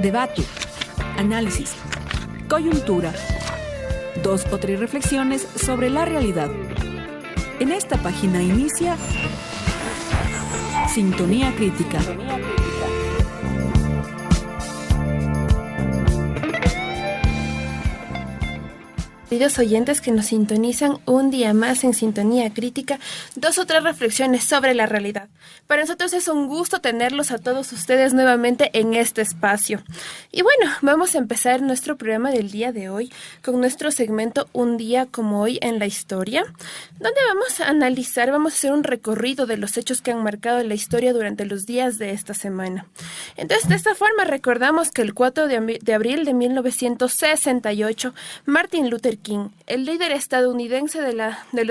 debate, análisis, coyuntura, 2 o 3 reflexiones sobre la realidad. En esta página inicia Sintonía Crítica. Queridos oyentes que nos sintonizan un día más en Sintonía Crítica, 2 o 3 reflexiones sobre la realidad. Para nosotros es un gusto tenerlos a todos ustedes nuevamente en este espacio. Y bueno, vamos a empezar nuestro programa del día de hoy con nuestro segmento Un día como hoy en la historia, donde vamos a hacer un recorrido de los hechos que han marcado la historia durante los días de esta semana. Entonces, de esta forma recordamos que el 4 de abril de 1968, Martin Luther King, el líder estadounidense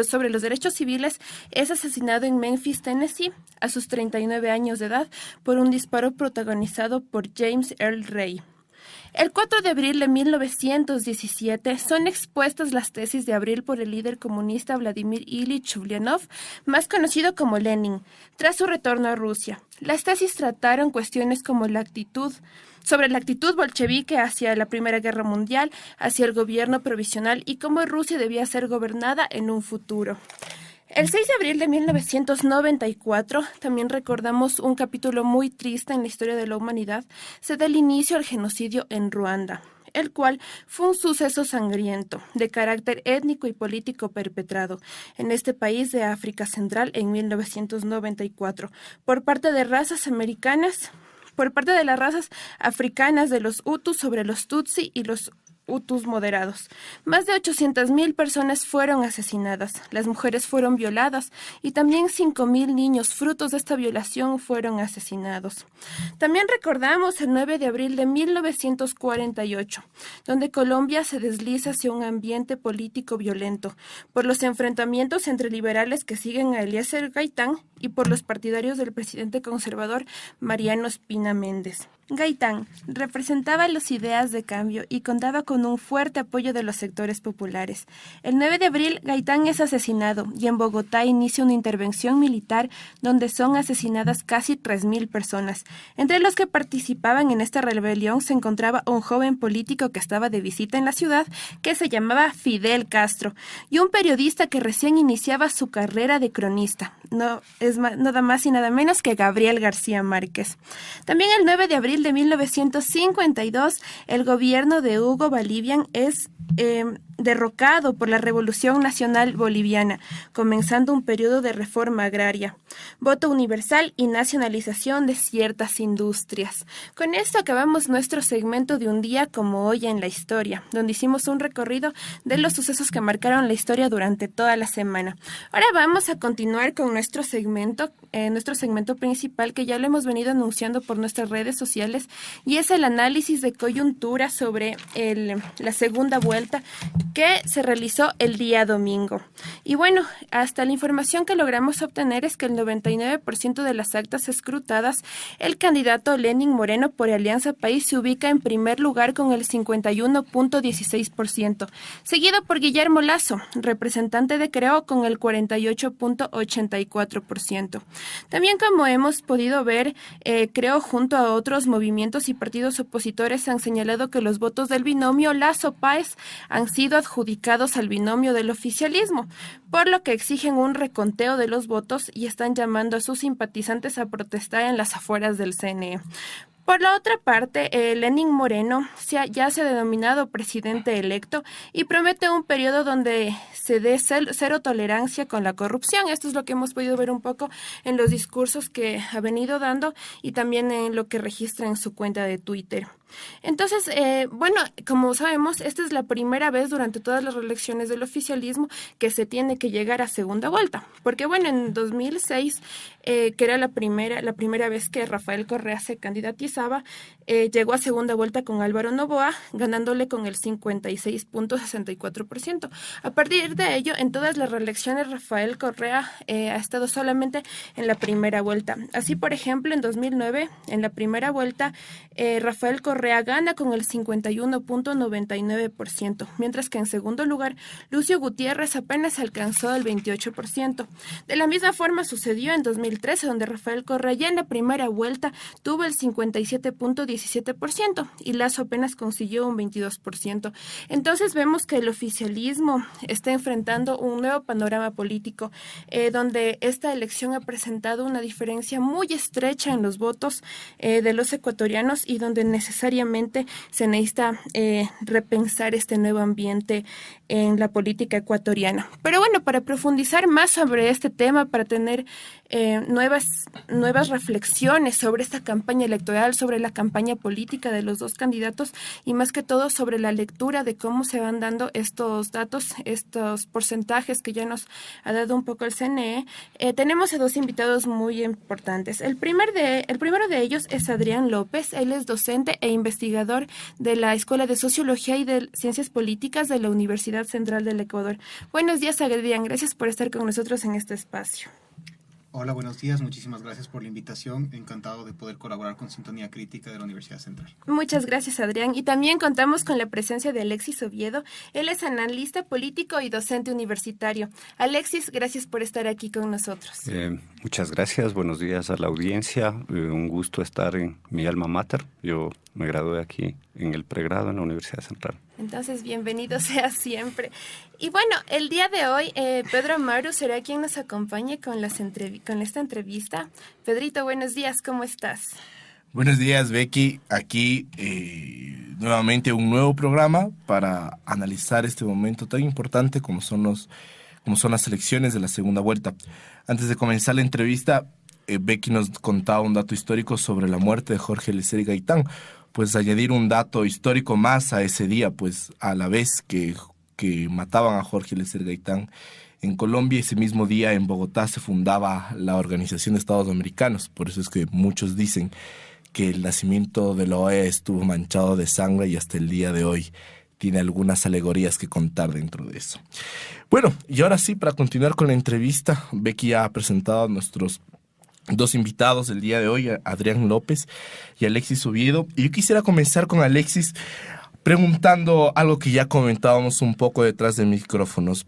sobre los derechos civiles, es asesinado en Memphis, Tennessee, a sus 39 años de edad, por un disparo protagonizado por James Earl Ray. El 4 de abril de 1917 son expuestas las tesis de abril por el líder comunista Vladimir Ilich Ulyanov, más conocido como Lenin, tras su retorno a Rusia. Las tesis trataron cuestiones como sobre la actitud bolchevique hacia la Primera Guerra Mundial, hacia el gobierno provisional y cómo Rusia debía ser gobernada en un futuro. El 6 de abril de 1994, también recordamos un capítulo muy triste en la historia de la humanidad, se da el inicio al genocidio en Ruanda, el cual fue un suceso sangriento, de carácter étnico y político perpetrado en este país de África Central en 1994, por parte de las razas africanas de los Hutus sobre los Tutsi y los Hutus moderados. Más de 800,000 personas fueron asesinadas, las mujeres fueron violadas y también 5,000 niños frutos de esta violación fueron asesinados. También recordamos el 9 de abril de 1948, donde Colombia se desliza hacia un ambiente político violento por los enfrentamientos entre liberales que siguen a Eliezer Gaitán y por los partidarios del presidente conservador Mariano Espina Méndez. Gaitán representaba las ideas de cambio y contaba con un fuerte apoyo de los sectores populares. El 9 de abril, Gaitán es asesinado y en Bogotá inicia una intervención militar donde son asesinadas casi 3,000 personas. Entre los que participaban en esta rebelión se encontraba un joven político que estaba de visita en la ciudad que se llamaba Fidel Castro y un periodista que recién iniciaba su carrera de cronista. Nada más y nada menos que Gabriel García Márquez. También el 9 de abril de 1952, el gobierno de Hugo Bolivian es derrocado por la Revolución Nacional Boliviana, comenzando un periodo de reforma agraria, voto universal y nacionalización de ciertas industrias. Con esto acabamos nuestro segmento de Un día como hoy en la historia, donde hicimos un recorrido de los sucesos que marcaron la historia durante toda la semana. Ahora vamos a continuar con nuestro segmento principal, que ya lo hemos venido anunciando por nuestras redes sociales, y es el análisis de coyuntura sobre la segunda vuelta que se realizó el día domingo. Y bueno, hasta la información que logramos obtener es que el 99% de las actas escrutadas, el candidato Lenín Moreno por Alianza País se ubica en primer lugar con el 51.16%, seguido por Guillermo Lasso, representante de Creo, con el 48.84%. También, como hemos podido ver, Creo junto a otros movimientos y partidos opositores han señalado que los votos del binomio Lasso-Páez han sido adjudicados al binomio del oficialismo, por lo que exigen un reconteo de los votos y están llamando a sus simpatizantes a protestar en las afueras del CNE. Por la otra parte, Lenín Moreno ya se ha denominado presidente electo y promete un periodo donde se dé cero tolerancia con la corrupción. Esto es lo que hemos podido ver un poco en los discursos que ha venido dando y también en lo que registra en su cuenta de Twitter. Entonces, bueno, como sabemos, esta es la primera vez durante todas las reelecciones del oficialismo que se tiene que llegar a segunda vuelta, porque bueno, en 2006, que era la primera vez que Rafael Correa se candidatizaba, llegó a segunda vuelta con Álvaro Noboa, ganándole con el 56.64%. A partir de ello, en todas las reelecciones, Rafael Correa ha estado solamente en la primera vuelta. Así, por ejemplo, en 2009, en la primera vuelta, Rafael Correa Correa gana con el 51.99%, mientras que en segundo lugar, Lucio Gutiérrez apenas alcanzó el 28%. De la misma forma sucedió en 2013, donde Rafael Correa ya en la primera vuelta tuvo el 57.17% y Lasso apenas consiguió un 22%. Entonces vemos que el oficialismo está enfrentando un nuevo panorama político, donde esta elección ha presentado una diferencia muy estrecha en los votos de los ecuatorianos y donde necesariamente se necesita repensar este nuevo ambiente en la política ecuatoriana. Pero bueno, para profundizar más sobre este tema, para tener nuevas reflexiones sobre esta campaña electoral, sobre la campaña política de los dos candidatos y más que todo sobre la lectura de cómo se van dando estos datos, estos porcentajes que ya nos ha dado un poco el CNE, tenemos a dos invitados muy importantes. El primero de ellos es Adrián López. Él es docente e investigador de la Escuela de Sociología y de Ciencias Políticas de la Universidad Central del Ecuador. Buenos días, Adrián. Gracias por estar con nosotros en este espacio. Hola, buenos días. Muchísimas gracias por la invitación. Encantado de poder colaborar con Sintonía Crítica de la Universidad Central. Muchas gracias, Adrián. Y también contamos con la presencia de Alexis Oviedo. Él es analista político y docente universitario. Alexis, gracias por estar aquí con nosotros. Muchas gracias. Buenos días a la audiencia. Un gusto estar en mi alma mater. Yo me gradué aquí en el pregrado en la Universidad Central. Entonces, bienvenido sea siempre. Y bueno, el día de hoy, Pedro Amaru será quien nos acompañe con esta entrevista. Pedrito, buenos días, ¿cómo estás? Buenos días, Becky. Aquí nuevamente un nuevo programa para analizar este momento tan importante como son las elecciones de la segunda vuelta. Antes de comenzar la entrevista, Becky nos contaba un dato histórico sobre la muerte de Jorge Eliezer Gaitán. Pues añadir un dato histórico más a ese día, pues a la vez que mataban a Jorge Eliezer Gaitán en Colombia, ese mismo día en Bogotá se fundaba la Organización de Estados Americanos. Por eso es que muchos dicen que el nacimiento de la OEA estuvo manchado de sangre y hasta el día de hoy tiene algunas alegorías que contar dentro de eso. Bueno, y ahora sí, para continuar con la entrevista, Becky ya ha presentado a nuestros dos invitados del día de hoy, Adrián López y Alexis Oviedo. Y yo quisiera comenzar con Alexis preguntando algo que ya comentábamos un poco detrás de micrófonos.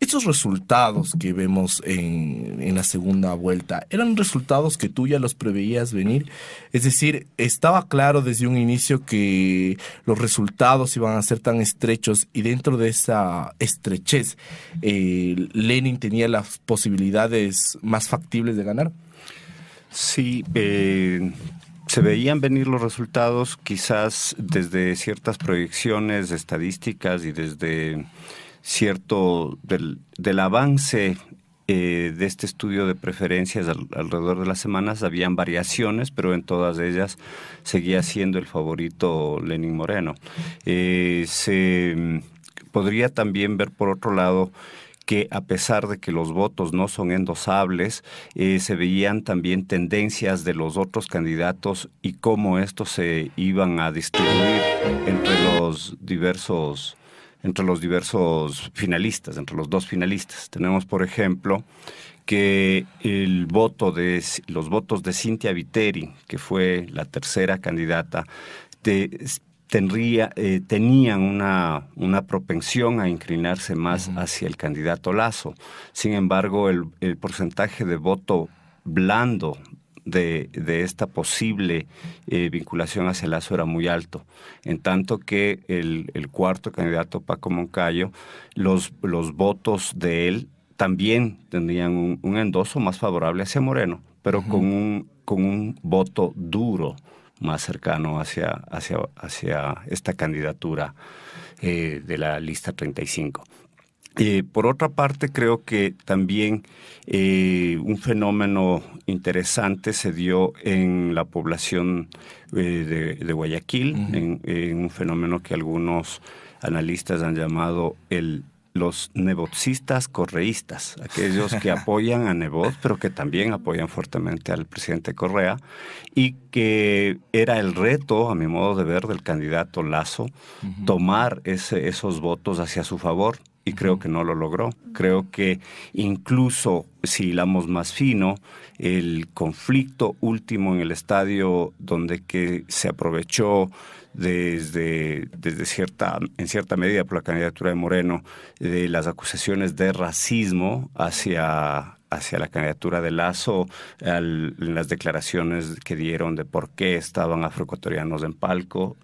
Estos resultados que vemos en la segunda vuelta, ¿eran resultados que tú ya los preveías venir? Es decir, ¿estaba claro desde un inicio que los resultados iban a ser tan estrechos y dentro de esa estrechez Lenin tenía las posibilidades más factibles de ganar? Sí, se veían venir los resultados quizás desde ciertas proyecciones estadísticas y desde cierto del avance de este estudio de preferencias alrededor de las semanas. Habían variaciones, pero en todas ellas seguía siendo el favorito Lenín Moreno. Se podría también ver por otro lado que a pesar de que los votos no son endosables, se veían también tendencias de los otros candidatos y cómo estos se iban a distribuir entre los diversos finalistas, entre los dos finalistas. Tenemos, por ejemplo, que los votos de Cynthia Viteri, que fue la tercera candidata, tenían una propensión a inclinarse más hacia el candidato Lasso. Sin embargo, el porcentaje de voto blando de esta posible vinculación hacia Lasso era muy alto, en tanto que el cuarto candidato, Paco Moncayo, los votos de él también tendrían un endoso más favorable hacia Moreno, pero con un voto duro más cercano hacia esta candidatura de la lista 35. Por otra parte, creo que también un fenómeno interesante se dio en la población de Guayaquil, en un fenómeno que algunos analistas han llamado los nebotzistas correístas, aquellos que apoyan a Nebot, pero que también apoyan fuertemente al presidente Correa, y que era el reto, a mi modo de ver, del candidato Lasso, tomar esos votos hacia su favor. y creo que no lo logró. Creo que incluso si hilamos más fino, el conflicto último en el estadio donde que se aprovechó en cierta medida por la candidatura de Moreno, de las acusaciones de racismo hacia la candidatura de Lasso, en las declaraciones que dieron de por qué estaban afroecuatorianos en palco.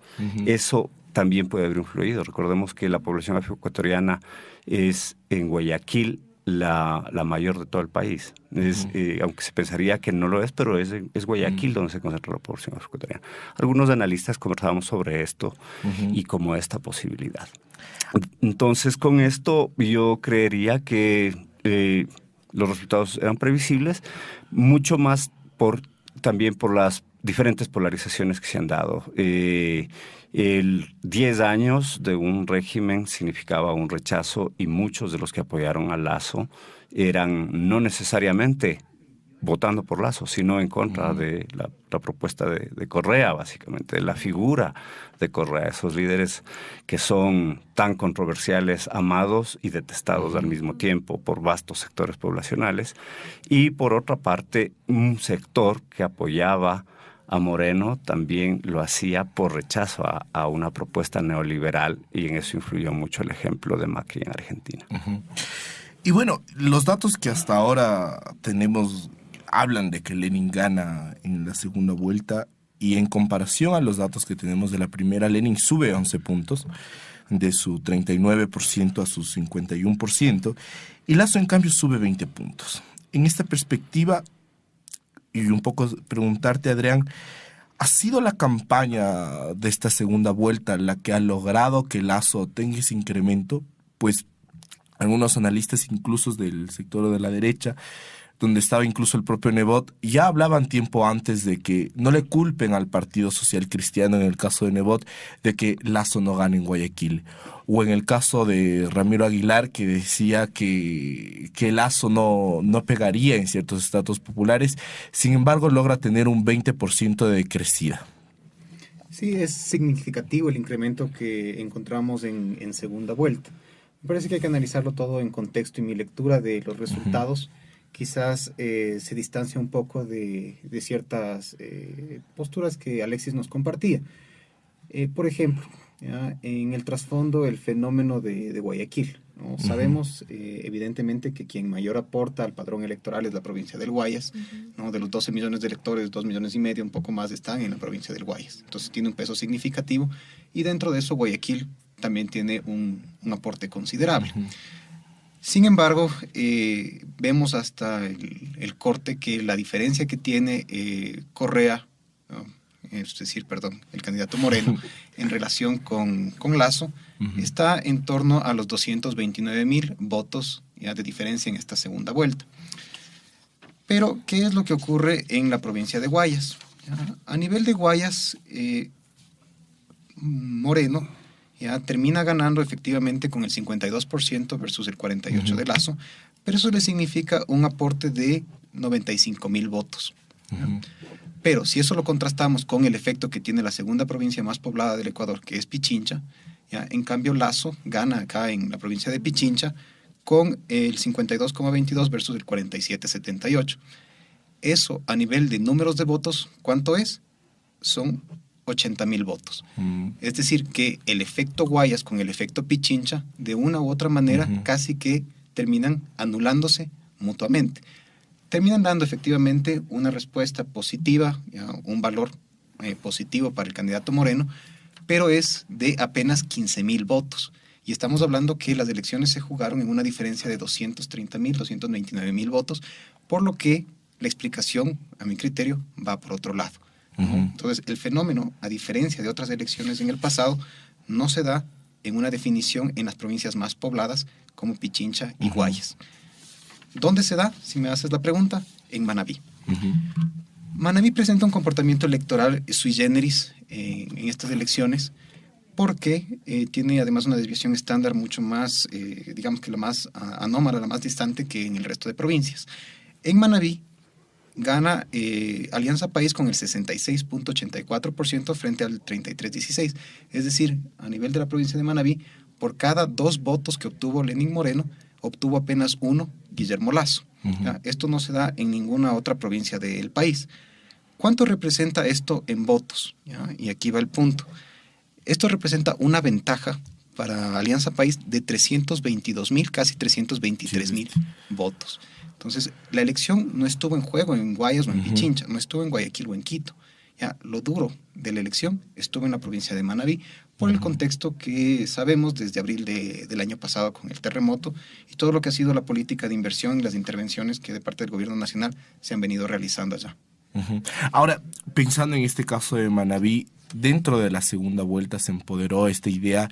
Eso también puede haber influido. Recordemos que la población afroecuatoriana es en Guayaquil la mayor de todo el país. Aunque se pensaría que no lo es, pero es Guayaquil donde se concentra la población afroecuatoriana. Algunos analistas conversábamos sobre esto y como esta posibilidad. Entonces, con esto yo creería que los resultados eran previsibles, mucho más también por las diferentes polarizaciones que se han dado. 10 años de un régimen significaba un rechazo y muchos de los que apoyaron a Lasso eran no necesariamente votando por Lasso, sino en contra de la propuesta de Correa, básicamente, de la figura de Correa, esos líderes que son tan controversiales, amados y detestados al mismo tiempo por vastos sectores poblacionales. Y por otra parte, un sector que apoyaba a Moreno también lo hacía por rechazo a una propuesta neoliberal, y en eso influyó mucho el ejemplo de Macri en Argentina. Y bueno, los datos que hasta ahora tenemos hablan de que Lenin gana en la segunda vuelta, y en comparación a los datos que tenemos de la primera, Lenin sube 11 puntos, de su 39% a su 51%, y Lasso en cambio sube 20 puntos. En esta perspectiva, y un poco preguntarte, Adrián, ¿ha sido la campaña de esta segunda vuelta la que ha logrado que Lasso tenga ese incremento? Pues algunos analistas, incluso del sector de la derecha, donde estaba incluso el propio Nebot, ya hablaban tiempo antes de que no le culpen al Partido Social Cristiano, en el caso de Nebot, de que Lasso no gane en Guayaquil. O en el caso de Ramiro Aguilar, que decía que Lasso no pegaría en ciertos estratos populares, sin embargo logra tener un 20% de crecida. Sí, es significativo el incremento que encontramos en segunda vuelta. Me parece que hay que analizarlo todo en contexto, y mi lectura de los resultados quizás se distancia un poco de ciertas posturas que Alexis nos compartía. Por ejemplo, ¿ya? En el trasfondo, el fenómeno de Guayaquil, ¿no? Sabemos evidentemente que quien mayor aporta al padrón electoral es la provincia del Guayas, ¿no? De los 12 millones de electores, 2,5 millones, un poco más están en la provincia del Guayas. Entonces tiene un peso significativo, y dentro de eso Guayaquil también tiene un aporte considerable. Sin embargo, vemos hasta el corte que la diferencia que tiene Correa, ¿no? El candidato Moreno, en relación con Lasso, está en torno a los 229,000 votos ya de diferencia en esta segunda vuelta. Pero, ¿qué es lo que ocurre en la provincia de Guayas? A nivel de Guayas, Moreno ya termina ganando efectivamente con el 52% versus el 48% de Lasso, pero eso le significa un aporte de 95,000 votos. Pero si eso lo contrastamos con el efecto que tiene la segunda provincia más poblada del Ecuador, que es Pichincha, ¿ya? En cambio Lasso gana acá en la provincia de Pichincha con el 52,22 versus el 47,78. Eso a nivel de números de votos, ¿cuánto es? Son 80,000 votos. Es decir, que el efecto Guayas con el efecto Pichincha, de una u otra manera, casi que terminan anulándose mutuamente. Terminan dando efectivamente una respuesta positiva, ya, un valor positivo para el candidato Moreno, pero es de apenas 15,000 votos. Y estamos hablando que las elecciones se jugaron en una diferencia de 230,000, 229,000 votos, por lo que la explicación, a mi criterio, va por otro lado, ¿no? Entonces, el fenómeno, a diferencia de otras elecciones en el pasado, no se da en una definición en las provincias más pobladas como Pichincha y Guayas. ¿Dónde se da? Si me haces la pregunta, en Manabí. Manabí presenta un comportamiento electoral sui generis en estas elecciones, porque tiene además una desviación estándar mucho más, digamos que la más anómala, la más distante que en el resto de provincias. En Manabí gana Alianza País con el 66,84% frente al 33,16%. Es decir, a nivel de la provincia de Manabí, por cada 2 votos que obtuvo Lenín Moreno, obtuvo apenas 1 Guillermo Lasso. ¿Ya? Esto no se da en ninguna otra provincia del país. ¿Cuánto representa esto en votos? ¿Ya? Y aquí va el punto. Esto representa una ventaja para Alianza País de 322,000, casi 323,000 votos. Entonces, la elección no estuvo en juego en Guayas o en Pichincha, no estuvo en Guayaquil o en Quito. Ya, lo duro de la elección estuvo en la provincia de Manabí, por el contexto que sabemos desde abril del año pasado con el terremoto y todo lo que ha sido la política de inversión y las intervenciones que de parte del gobierno nacional se han venido realizando allá. Ahora, pensando en este caso de Manabí, dentro de la segunda vuelta se empoderó esta idea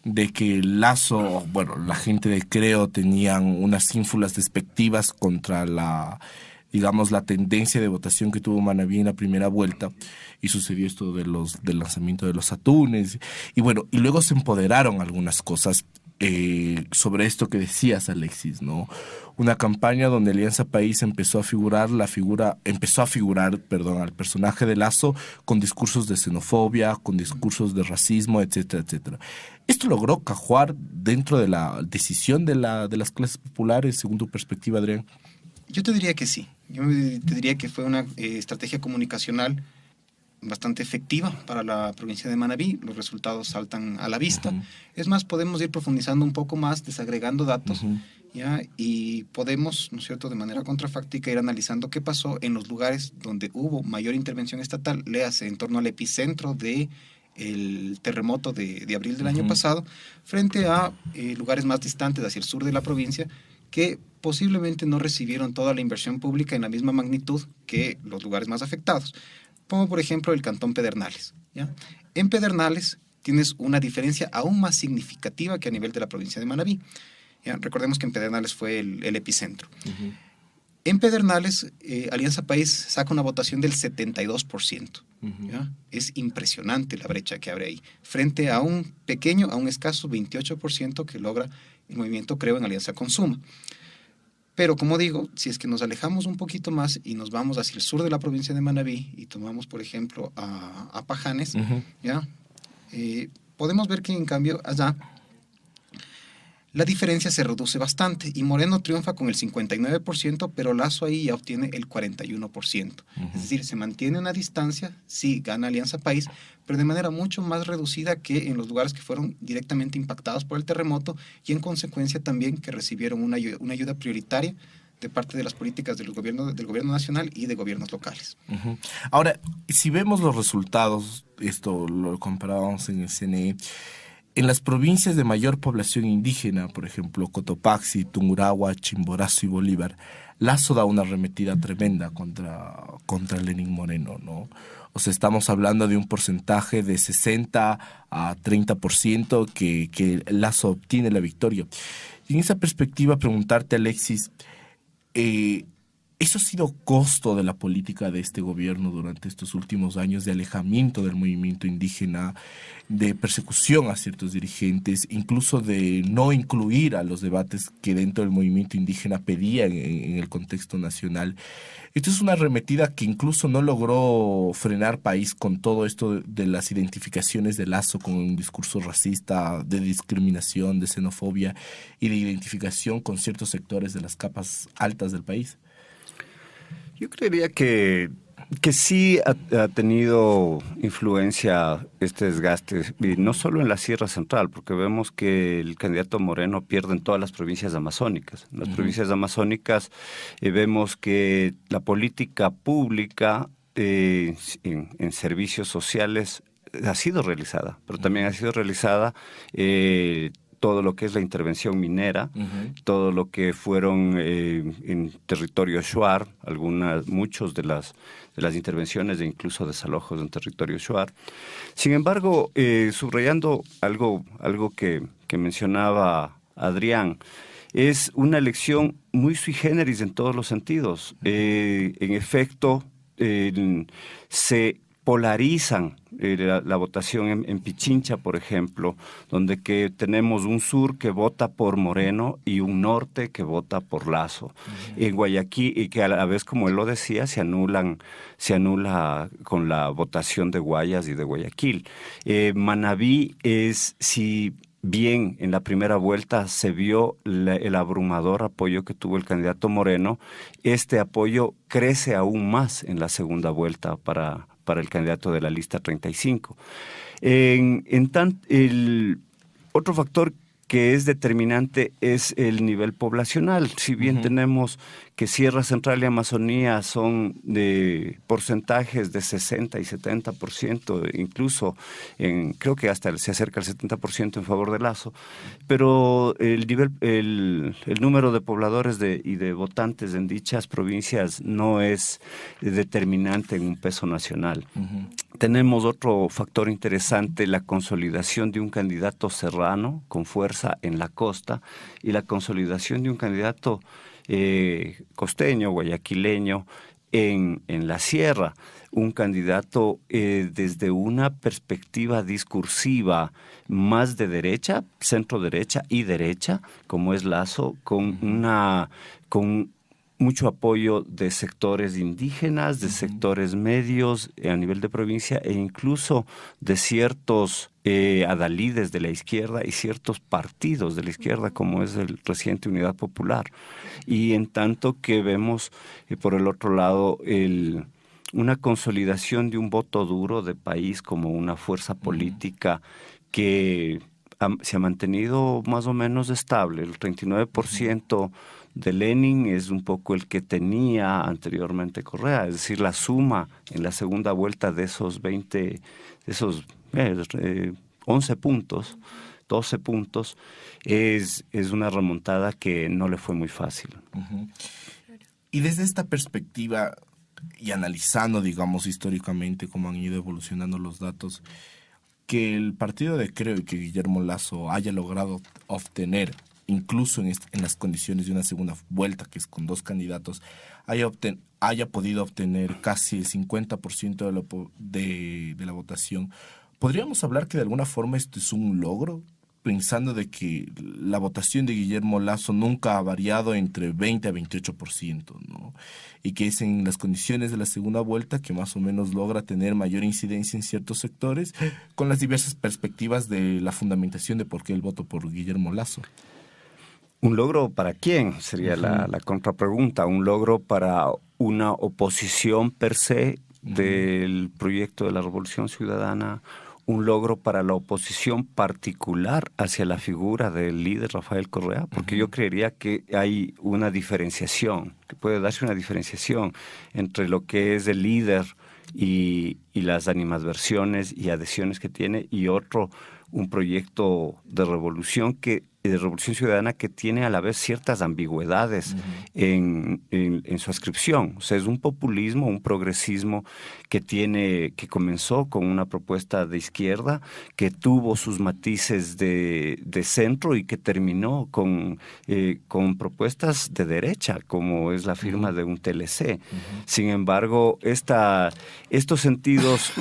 de que Lasso, bueno, la gente de Creo tenían unas ínfulas despectivas contra la tendencia de votación que tuvo Manabí en la primera vuelta, y sucedió esto del lanzamiento de los atunes, y bueno, y luego se empoderaron algunas cosas sobre esto que decías, Alexis, ¿no? Una campaña donde Alianza País empezó a figurar al personaje de Lasso con discursos de xenofobia, con discursos de racismo, etcétera, etcétera. ¿Esto logró cajuar dentro de la decisión de las clases populares, según tu perspectiva, Adrián? Yo te diría que sí. Yo te diría que fue una estrategia comunicacional bastante efectiva para la provincia de Manabí. Los resultados saltan a la vista. Es más, podemos ir profundizando un poco más, desagregando datos, ¿ya? Y podemos, ¿no es cierto?, de manera contrafáctica ir analizando qué pasó en los lugares donde hubo mayor intervención estatal, léase en torno al epicentro de el terremoto de abril del año pasado, frente a lugares más distantes hacia el sur de la provincia, que posiblemente no recibieron toda la inversión pública en la misma magnitud que los lugares más afectados. Pongo, por ejemplo, el cantón Pedernales, ¿ya? En Pedernales tienes una diferencia aún más significativa que a nivel de la provincia de Manabí. ¿Ya? Recordemos que en Pedernales fue el epicentro. En Pedernales, Alianza País saca una votación del 72%. ¿Ya? Es impresionante la brecha que abre ahí, frente a un escaso 28% que logra el movimiento Creo en Alianza Consuma. Pero como digo, si es que nos alejamos un poquito más y nos vamos hacia el sur de la provincia de Manabí y tomamos, por ejemplo, a Pajanes, ¿ya? Podemos ver que en cambio allá la diferencia se reduce bastante y Moreno triunfa con el 59%, pero Lasso ahí ya obtiene el 41%. Es decir, se mantiene una distancia, sí gana Alianza País, pero de manera mucho más reducida que en los lugares que fueron directamente impactados por el terremoto y en consecuencia también que recibieron una ayuda prioritaria de parte de las políticas del gobierno nacional y de gobiernos locales. Ahora, si vemos los resultados, esto lo comparábamos en el CNE, en las provincias de mayor población indígena, por ejemplo, Cotopaxi, Tungurahua, Chimborazo y Bolívar, Lasso da una arremetida tremenda contra Lenín Moreno, ¿no? O sea, estamos hablando de un porcentaje de 60 a 30% que Lasso obtiene la victoria. Y en esa perspectiva, preguntarte, Alexis, ¿eso ha sido costo de la política de este gobierno durante estos últimos años de alejamiento del movimiento indígena, de persecución a ciertos dirigentes, incluso de no incluir a los debates que dentro del movimiento indígena pedían en el contexto nacional? Esto es una arremetida que incluso no logró frenar país con todo esto de las identificaciones de Lasso con un discurso racista, de discriminación, de xenofobia y de identificación con ciertos sectores de las capas altas del país. Yo creería que sí ha tenido influencia este desgaste, y no solo en la Sierra Central, porque vemos que el candidato Moreno pierde en todas las provincias amazónicas. En las provincias amazónicas vemos que la política pública en servicios sociales ha sido realizada, pero también ha sido realizada todo lo que es la intervención minera, todo lo que fueron en territorio shuar, muchos de las intervenciones e incluso desalojos en territorio shuar. Sin embargo, subrayando algo que mencionaba Adrián, es una elección muy sui generis en todos los sentidos. En efecto, se polarizan la votación en Pichincha, por ejemplo, donde que tenemos un sur que vota por Moreno y un norte que vota por Lasso. En Guayaquil, y que a la vez, como él lo decía, se anula con la votación de Guayas y de Guayaquil. Manabí es, si bien en la primera vuelta se vio el abrumador apoyo que tuvo el candidato Moreno, este apoyo crece aún más en la segunda vuelta para el candidato de la lista 35. El otro factor que es determinante es el nivel poblacional. Si bien tenemos que Sierra Central y Amazonía son de porcentajes de 60 y 70%, incluso creo que hasta se acerca al 70% en favor de Lasso, pero el número de pobladores y de votantes en dichas provincias no es determinante en un peso nacional. Tenemos otro factor interesante, la consolidación de un candidato serrano con fuerza en la costa y la consolidación de un candidato costeño, guayaquileño en la sierra. Un candidato desde una perspectiva discursiva más de derecha, centro derecha y derecha, como es Lasso, con mucho apoyo de sectores indígenas, de sectores medios a nivel de provincia e incluso de ciertos adalides de la izquierda y ciertos partidos de la izquierda como es el reciente Unidad Popular. Y en tanto que vemos por el otro lado una consolidación de un voto duro de país como una fuerza política que se ha mantenido más o menos estable. El 39% de Lenin es un poco el que tenía anteriormente Correa, es decir, la suma en la segunda vuelta de esos 11 puntos, 12 puntos, es una remontada que no le fue muy fácil. Y desde esta perspectiva, y analizando, digamos, históricamente cómo han ido evolucionando los datos, que el partido de Creo y que Guillermo Lasso haya logrado obtener, incluso en las condiciones de una segunda vuelta, que es con dos candidatos, haya podido obtener casi el 50% de la votación. ¿Podríamos hablar que de alguna forma esto es un logro? Pensando de que la votación de Guillermo Lasso nunca ha variado entre 20 a 28%, ¿no? Y que es en las condiciones de la segunda vuelta que más o menos logra tener mayor incidencia en ciertos sectores, con las diversas perspectivas de la fundamentación de por qué el voto por Guillermo Lasso. ¿Un logro para quién? Sería la contrapregunta. ¿Un logro para una oposición per se del proyecto de la Revolución Ciudadana? ¿Un logro para la oposición particular hacia la figura del líder Rafael Correa? Porque yo creería que hay una diferenciación, que puede darse una diferenciación entre lo que es el líder y las animadversiones y adhesiones que tiene, y otro, un proyecto de revolución ciudadana que tiene a la vez ciertas ambigüedades en su adscripción. O sea, es un populismo, un progresismo que comenzó con una propuesta de izquierda, que tuvo sus matices de centro y que terminó con propuestas de derecha, como es la firma de un TLC. Sin embargo, estos sentidos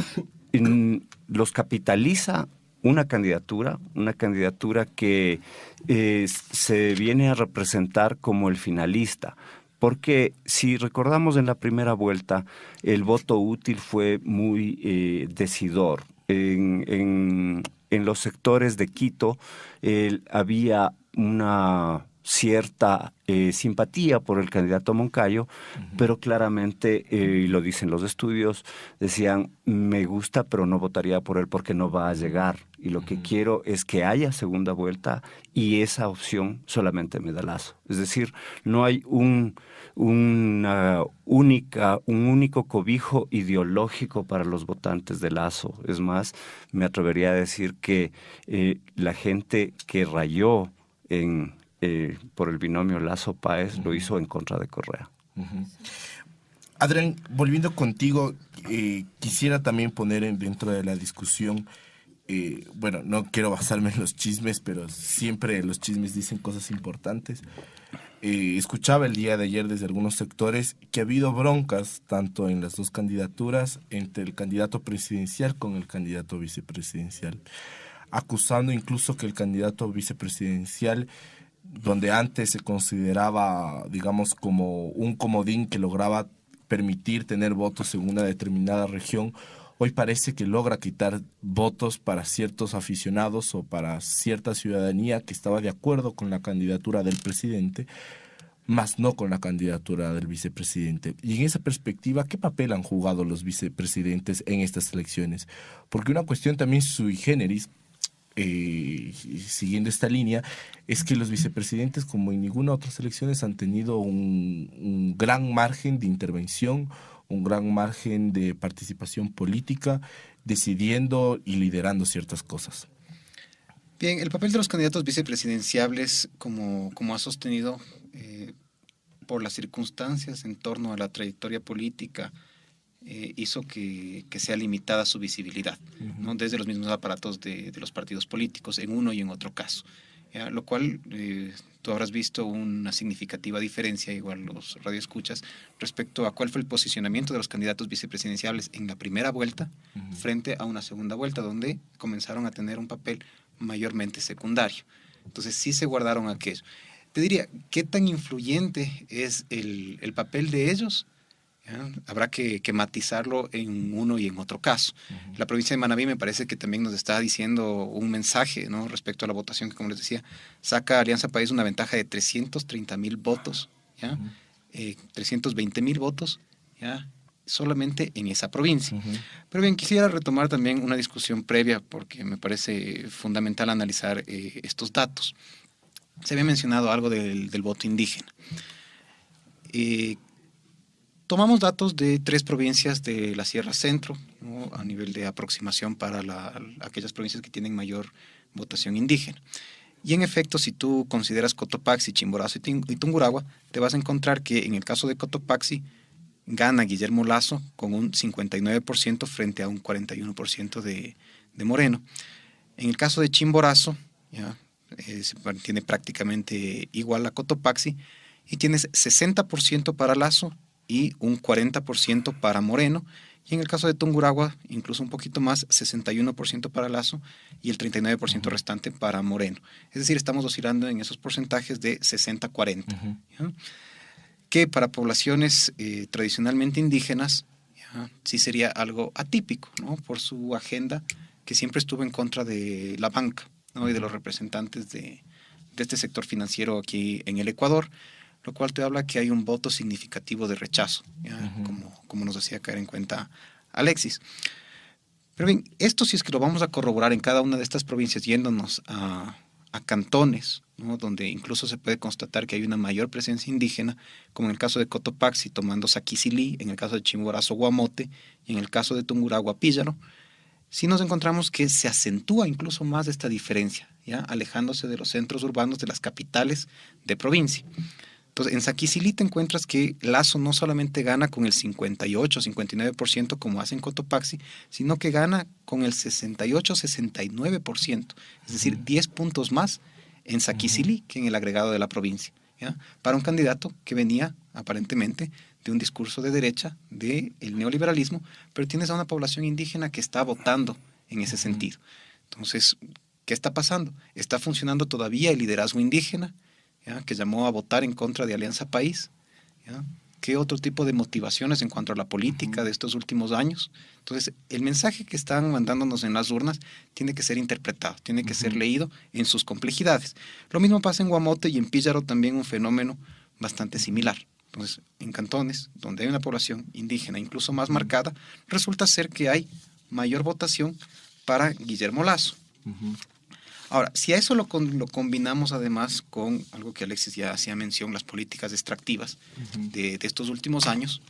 los capitaliza una candidatura que se viene a representar como el finalista. Porque si recordamos en la primera vuelta, el voto útil fue muy decidor. En los sectores de Quito había una cierta simpatía por el candidato Moncayo, pero claramente, y lo dicen los estudios, decían, me gusta, pero no votaría por él porque no va a llegar. Y lo que quiero es que haya segunda vuelta y esa opción solamente me da Lasso. Es decir, no hay un único cobijo ideológico para los votantes de Lasso. Es más, me atrevería a decir que la gente que rayó por el binomio Lasso-Páez lo hizo en contra de Correa. Adrián, volviendo contigo, quisiera también poner dentro de la discusión, bueno, no quiero basarme en los chismes, pero siempre los chismes dicen cosas importantes. Escuchaba el día de ayer desde algunos sectores que ha habido broncas tanto en las dos candidaturas entre el candidato presidencial con el candidato vicepresidencial, acusando incluso que el candidato vicepresidencial, donde antes se consideraba, digamos, como un comodín que lograba permitir tener votos en una determinada región, hoy parece que logra quitar votos para ciertos aficionados o para cierta ciudadanía que estaba de acuerdo con la candidatura del presidente, más no con la candidatura del vicepresidente. Y en esa perspectiva, ¿qué papel han jugado los vicepresidentes en estas elecciones? Porque una cuestión también sui generis, siguiendo esta línea, es que los vicepresidentes, como en ninguna otra elecciones, han tenido un gran margen de intervención, un gran margen de participación política, decidiendo y liderando ciertas cosas. Bien, el papel de los candidatos vicepresidenciables, como ha sostenido, por las circunstancias en torno a la trayectoria política, hizo que sea limitada su visibilidad, ¿no? Desde los mismos aparatos de los partidos políticos, en uno y en otro caso. ¿Ya? Lo cual tú habrás visto una significativa diferencia, igual los radioescuchas, respecto a cuál fue el posicionamiento de los candidatos vicepresidenciables en la primera vuelta frente a una segunda vuelta, donde comenzaron a tener un papel mayormente secundario. Entonces sí se guardaron aquello. Te diría, ¿qué tan influyente es el papel de ellos? ¿Ya? Habrá que matizarlo en uno y en otro caso. La provincia de Manabí me parece que también nos está diciendo un mensaje, ¿no? Respecto a la votación que, como les decía, saca Alianza País una ventaja de 330,000 votos, ¿ya? 320,000 votos, ¿ya? Solamente en esa provincia. Pero bien, quisiera retomar también una discusión previa porque me parece fundamental analizar estos datos. Se había mencionado algo del voto indígena. Tomamos datos de 3 provincias de la Sierra Centro, ¿no? A nivel de aproximación para aquellas provincias que tienen mayor votación indígena. Y en efecto, si tú consideras Cotopaxi, Chimborazo y Tungurahua, te vas a encontrar que en el caso de Cotopaxi gana Guillermo Lasso con un 59% frente a un 41% de Moreno. En el caso de Chimborazo, ya, se mantiene prácticamente igual a Cotopaxi y tienes 60% para Lasso y un 40% para Moreno. Y en el caso de Tungurahua, incluso un poquito más, 61% para Lasso y el 39% restante para Moreno. Es decir, estamos oscilando en esos porcentajes de 60-40. ¿Ya? Que para poblaciones tradicionalmente indígenas, ¿ya? Sí sería algo atípico, ¿no? Por su agenda que siempre estuvo en contra de la banca, ¿no? Y de los representantes de este sector financiero aquí en el Ecuador, lo cual te habla que hay un voto significativo de rechazo, ¿ya? Como nos hacía caer en cuenta Alexis. Pero bien, esto si es que lo vamos a corroborar en cada una de estas provincias, yéndonos a cantones, ¿no? Donde incluso se puede constatar que hay una mayor presencia indígena, como en el caso de Cotopaxi, tomando Saquicilí, en el caso de Chimborazo, Guamote, y en el caso de Tungurahua, Píllaro, sí nos encontramos que se acentúa incluso más esta diferencia, ¿ya? Alejándose de los centros urbanos, de las capitales de provincia. Entonces, en Saquicilí te encuentras que Lasso no solamente gana con el 58-59% como hace en Cotopaxi, sino que gana con el 68-69%, es decir, 10 puntos más en Saquicilí que en el agregado de la provincia, ¿ya? Para un candidato que venía aparentemente de un discurso de derecha, del neoliberalismo, pero tienes a una población indígena que está votando en ese sentido. Entonces, ¿qué está pasando? ¿Está funcionando todavía el liderazgo indígena, ¿ya? Que llamó a votar en contra de Alianza País? ¿Ya? ¿Qué otro tipo de motivaciones en cuanto a la política de estos últimos años? Entonces, el mensaje que están mandándonos en las urnas tiene que ser interpretado, tiene que ser leído en sus complejidades. Lo mismo pasa en Guamote y en Píllaro, también un fenómeno bastante similar. Entonces, en cantones donde hay una población indígena incluso más marcada, resulta ser que hay mayor votación para Guillermo Lasso. Ahora, si a eso lo combinamos además con algo que Alexis ya hacía mención, las políticas extractivas de estos últimos años,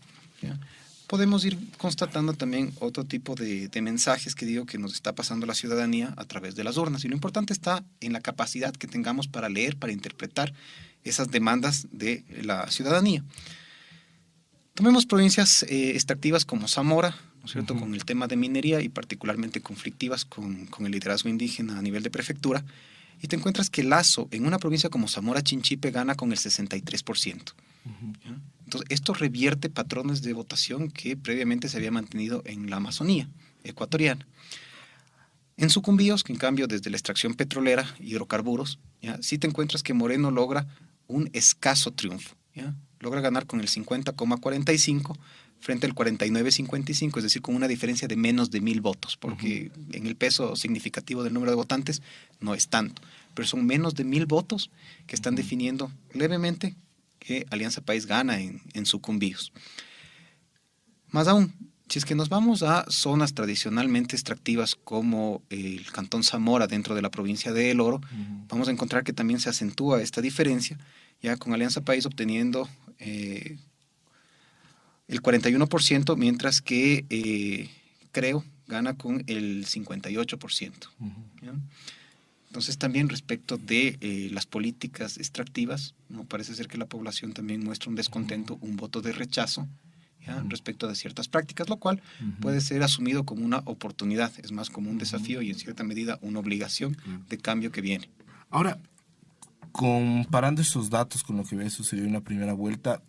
¿ya? Podemos ir constatando también otro tipo de mensajes que digo que nos está pasando la ciudadanía a través de las urnas. Y lo importante está en la capacidad que tengamos para leer, para interpretar esas demandas de la ciudadanía. Tomemos provincias extractivas como Zamora, ¿no es cierto?, con el tema de minería y particularmente conflictivas con el liderazgo indígena a nivel de prefectura, y te encuentras que Lasso en una provincia como Zamora Chinchipe gana con el 63%. ¿Ya? Entonces, esto revierte patrones de votación que previamente se había mantenido en la Amazonía ecuatoriana. En Sucumbíos, que en cambio desde la extracción petrolera, hidrocarburos, ¿ya? Sí te encuentras que Moreno logra un escaso triunfo, ¿ya? Logra ganar con el 50,45, frente al 49.55, es decir, con una diferencia de menos de 1.000 votos, porque en el peso significativo del número de votantes no es tanto, pero son menos de 1.000 votos que están definiendo levemente que Alianza País gana en Sucumbíos. Más aún, si es que nos vamos a zonas tradicionalmente extractivas como el Cantón Zamora dentro de la provincia de El Oro, vamos a encontrar que también se acentúa esta diferencia, ya con Alianza País obteniendo el 41%, mientras que Creo gana con el 58%. ¿Ya? Entonces también respecto de las políticas extractivas, ¿no? Parece ser que la población también muestra un descontento, un voto de rechazo, ¿ya? Respecto de ciertas prácticas, lo cual puede ser asumido como una oportunidad, es más como un desafío y en cierta medida una obligación de cambio que viene. Ahora, comparando esos datos con lo que había sucedido en la primera vuelta,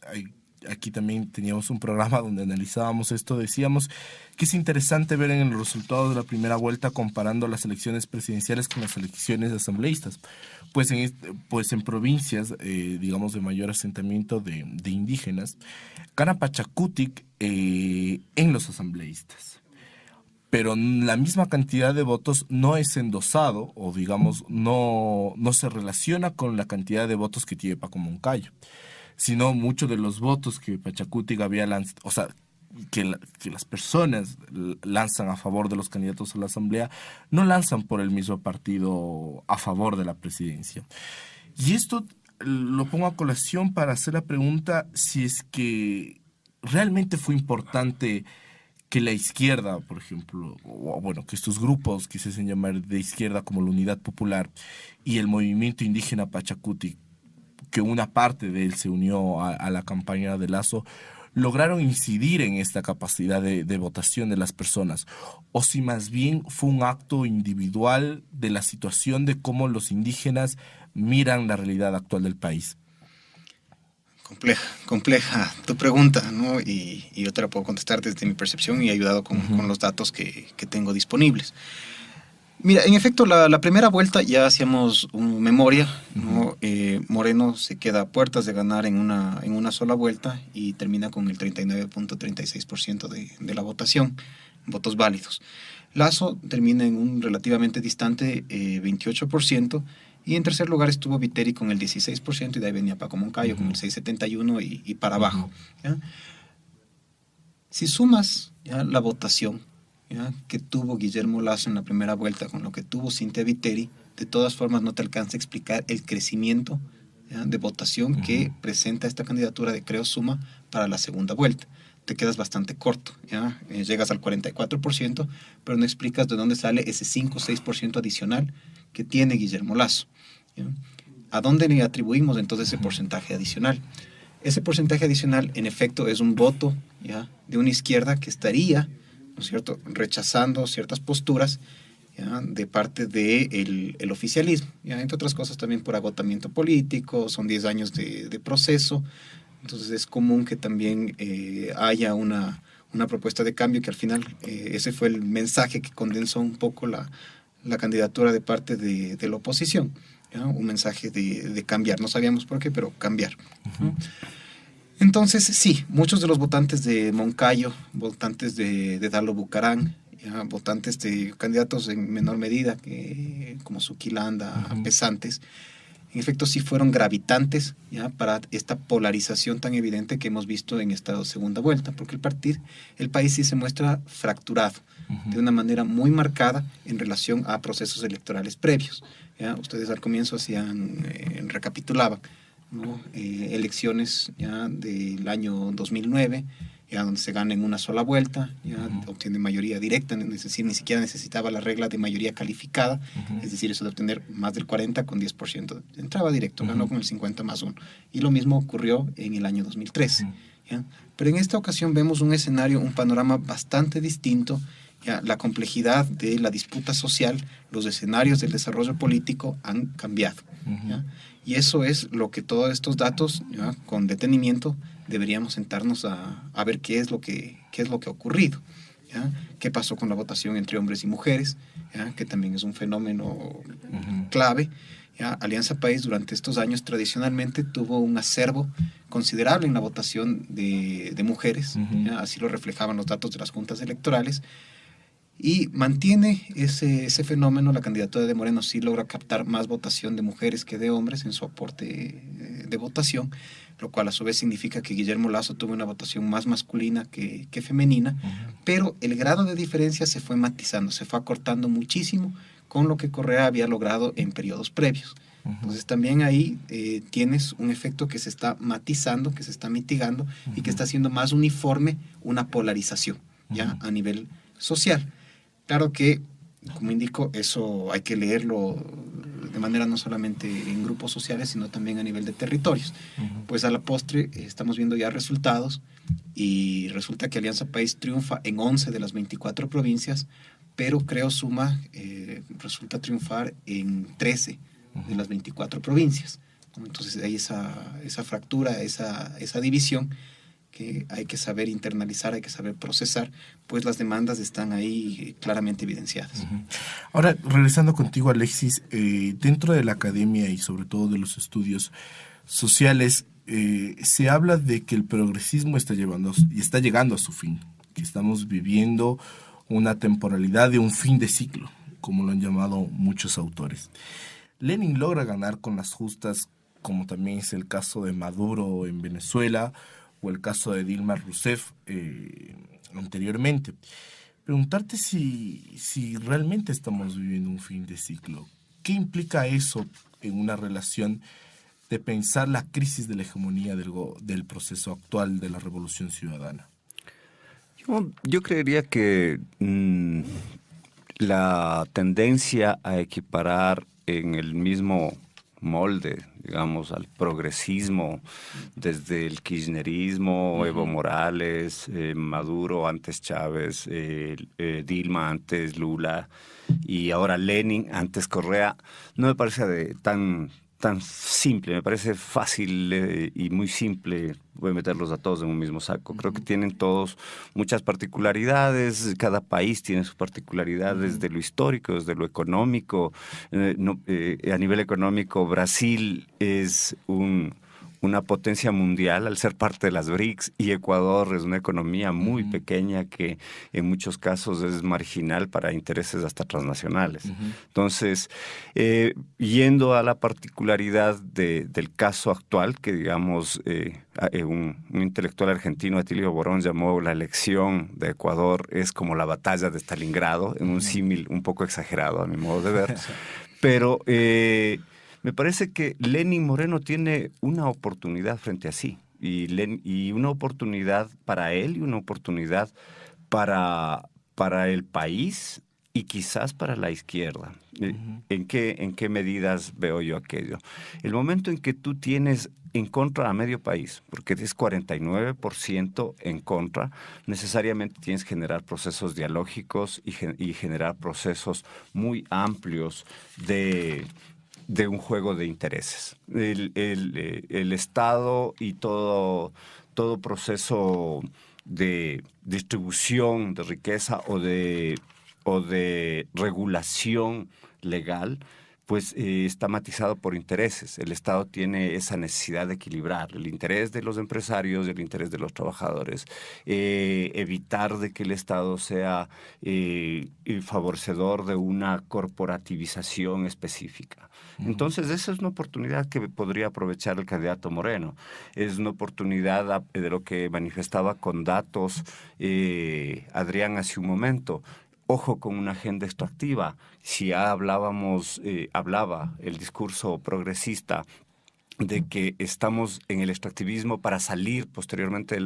aquí también teníamos un programa donde analizábamos esto, decíamos que es interesante ver en los resultados de la primera vuelta comparando las elecciones presidenciales con las elecciones asambleístas. Pues en provincias, digamos, de mayor asentamiento de indígenas, gana Pachacutic en los asambleístas. Pero la misma cantidad de votos no es endosado, o digamos, no se relaciona con la cantidad de votos que tiene Paco Moncayo, sino muchos de los votos que Pachacutic había lanzado, o sea, que las personas lanzan a favor de los candidatos a la asamblea, no lanzan por el mismo partido a favor de la presidencia. Y esto lo pongo a colación para hacer la pregunta si es que realmente fue importante que la izquierda, por ejemplo, o bueno, que estos grupos que se hacen llamar de izquierda como la Unidad Popular y el movimiento indígena Pachacutic, que una parte de él se unió a la campaña de Lasso, lograron incidir en esta capacidad de votación de las personas, o si más bien fue un acto individual de la situación de cómo los indígenas miran la realidad actual del país. Compleja tu pregunta, ¿no? Y yo te la puedo contestar desde mi percepción y ayudado con los datos que tengo disponibles. Mira, en efecto, la primera vuelta ya hacíamos memoria, ¿no? Moreno se queda a puertas de ganar en una sola vuelta y termina con el 39.36% de la votación, votos válidos. Lasso termina en un relativamente distante 28%, y en tercer lugar estuvo Viteri con el 16%, y de ahí venía Paco Moncayo con el 6.71% y para abajo. ¿Ya? Si sumas ya la votación, ¿ya?, que tuvo Guillermo Lasso en la primera vuelta con lo que tuvo Cintia Viteri, de todas formas no te alcanza a explicar el crecimiento, ¿ya?, de votación que presenta esta candidatura de Creo Suma para la segunda vuelta. Te quedas bastante corto, ¿ya? Llegas al 44%, pero no explicas de dónde sale ese 5 o 6% adicional que tiene Guillermo Lasso, ¿ya? ¿A dónde le atribuimos entonces ese porcentaje adicional? Ese porcentaje adicional, en efecto, es un voto, ¿ya?, de una izquierda que estaría, ¿no es cierto?, rechazando ciertas posturas, ¿ya?, de parte del oficialismo, ¿ya?, entre otras cosas también por agotamiento político, son 10 años de proceso, entonces es común que también haya una propuesta de cambio, que al final ese fue el mensaje que condensó un poco la candidatura de parte de la oposición, ¿ya?, un mensaje de cambiar, no sabíamos por qué, pero cambiar. Entonces, sí, muchos de los votantes de Moncayo, votantes de Dalo Bucarán, ¿ya?, votantes de candidatos en menor medida, como Suquilanda, Pesantes, en efecto sí fueron gravitantes, ¿ya?, para esta polarización tan evidente que hemos visto en esta segunda vuelta, porque el país sí se muestra fracturado de una manera muy marcada en relación a procesos electorales previos, ¿ya? Ustedes al comienzo recapitulaban, ¿no?, elecciones ya del año 2009, ya donde se gana en una sola vuelta, ya obtiene mayoría directa, es decir, ni siquiera necesitaba la regla de mayoría calificada, es decir, eso de obtener más del 40 con 10%, entraba directo, ganó con el 50 más 1, y lo mismo ocurrió en el año 2013, ¿ya? Pero en esta ocasión vemos un escenario, un panorama bastante distinto, ya la complejidad de la disputa social, los escenarios del desarrollo político han cambiado, ¿ya? Y eso es lo que todos estos datos, ¿ya?, con detenimiento deberíamos sentarnos a ver qué es lo que ha ocurrido, ¿ya? Qué pasó con la votación entre hombres y mujeres, ¿ya?, que también es un fenómeno clave, ¿Ya? Alianza País durante estos años tradicionalmente tuvo un acervo considerable en la votación de mujeres, ¿ya? Así lo reflejaban los datos de las juntas electorales, y mantiene ese fenómeno. La candidatura de Moreno sí logra captar más votación de mujeres que de hombres en su aporte de votación, lo cual a su vez significa que Guillermo Lasso tuvo una votación más masculina que femenina, pero el grado de diferencia se fue matizando, se fue acortando muchísimo con lo que Correa había logrado en periodos previos. Entonces también ahí tienes un efecto que se está matizando, que se está mitigando y que está haciendo más uniforme una polarización ya a nivel social. Claro que, como indico, eso hay que leerlo de manera no solamente en grupos sociales, sino también a nivel de territorios. Pues a la postre estamos viendo ya resultados y resulta que Alianza País triunfa en 11 de las 24 provincias, pero Creo Suma resulta triunfar en 13 de las 24 provincias. Entonces hay esa fractura, esa división que hay que saber internalizar, hay que saber procesar, pues las demandas están ahí claramente evidenciadas. Ahora, regresando contigo, Alexis, dentro de la academia y sobre todo de los estudios sociales, se habla de que el progresismo está llegando a su fin, que estamos viviendo una temporalidad de un fin de ciclo, como lo han llamado muchos autores. Lenin logra ganar con las justas, como también es el caso de Maduro en Venezuela o el caso de Dilma Rousseff anteriormente. Preguntarte si realmente estamos viviendo un fin de ciclo. ¿Qué implica eso en una relación de pensar la crisis de la hegemonía del proceso actual de la revolución ciudadana? Yo creería que la tendencia a equiparar en el mismo molde, digamos, al progresismo, desde el kirchnerismo, Evo Morales, Maduro antes Chávez, Dilma antes Lula y ahora Lenin antes Correa, no me parece tan simple, me parece fácil y muy simple. Voy a meterlos a todos en un mismo saco. Creo que tienen todos muchas particularidades, cada país tiene sus particularidades desde lo histórico, desde lo económico. A nivel económico, Brasil es una potencia mundial al ser parte de las BRICS y Ecuador es una economía muy pequeña que en muchos casos es marginal para intereses hasta transnacionales. Entonces, yendo a la particularidad del caso actual, que digamos un intelectual argentino, Atilio Borón, llamó la elección de Ecuador es como la batalla de Stalingrado, en un símil un poco exagerado a mi modo de ver, pero me parece que Lenin Moreno tiene una oportunidad frente a sí, y una oportunidad para él y una oportunidad para el país y quizás para la izquierda. ¿En qué medidas veo yo aquello? El momento en que tú tienes en contra a medio país, porque es 49% en contra, necesariamente tienes que generar procesos dialógicos y generar procesos muy amplios de un juego de intereses. El Estado y todo proceso de distribución de riqueza o de regulación legal, pues está matizado por intereses. El Estado tiene esa necesidad de equilibrar el interés de los empresarios y el interés de los trabajadores, evitar de que el Estado sea favorecedor de una corporativización específica. Entonces, esa es una oportunidad que podría aprovechar el candidato Moreno. Es una oportunidad de lo que manifestaba con datos Adrián hace un momento. Ojo con una agenda extractiva. Si ya hablaba el discurso progresista de que estamos en el extractivismo para salir posteriormente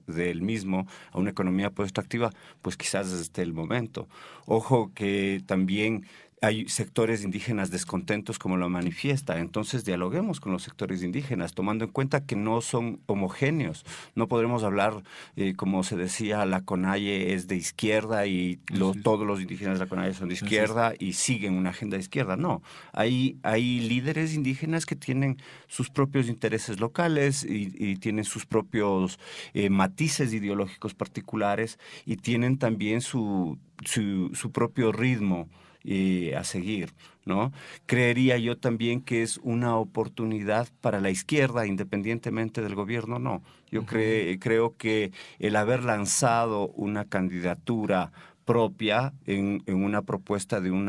del mismo a una economía post-extractiva, pues quizás desde el momento. Ojo que también hay sectores indígenas descontentos como lo manifiesta, entonces dialoguemos con los sectores indígenas, tomando en cuenta que no son homogéneos. No podremos hablar, como se decía, la CONAIE es de izquierda y todos los indígenas de la CONAIE son de izquierda y siguen una agenda de izquierda. No, hay líderes indígenas que tienen sus propios intereses locales y tienen sus propios matices ideológicos particulares y tienen también su su propio ritmo a seguir, ¿no? Creería yo también que es una oportunidad para la izquierda, independientemente del gobierno, no. Yo creo que el haber lanzado una candidatura propia en una propuesta de un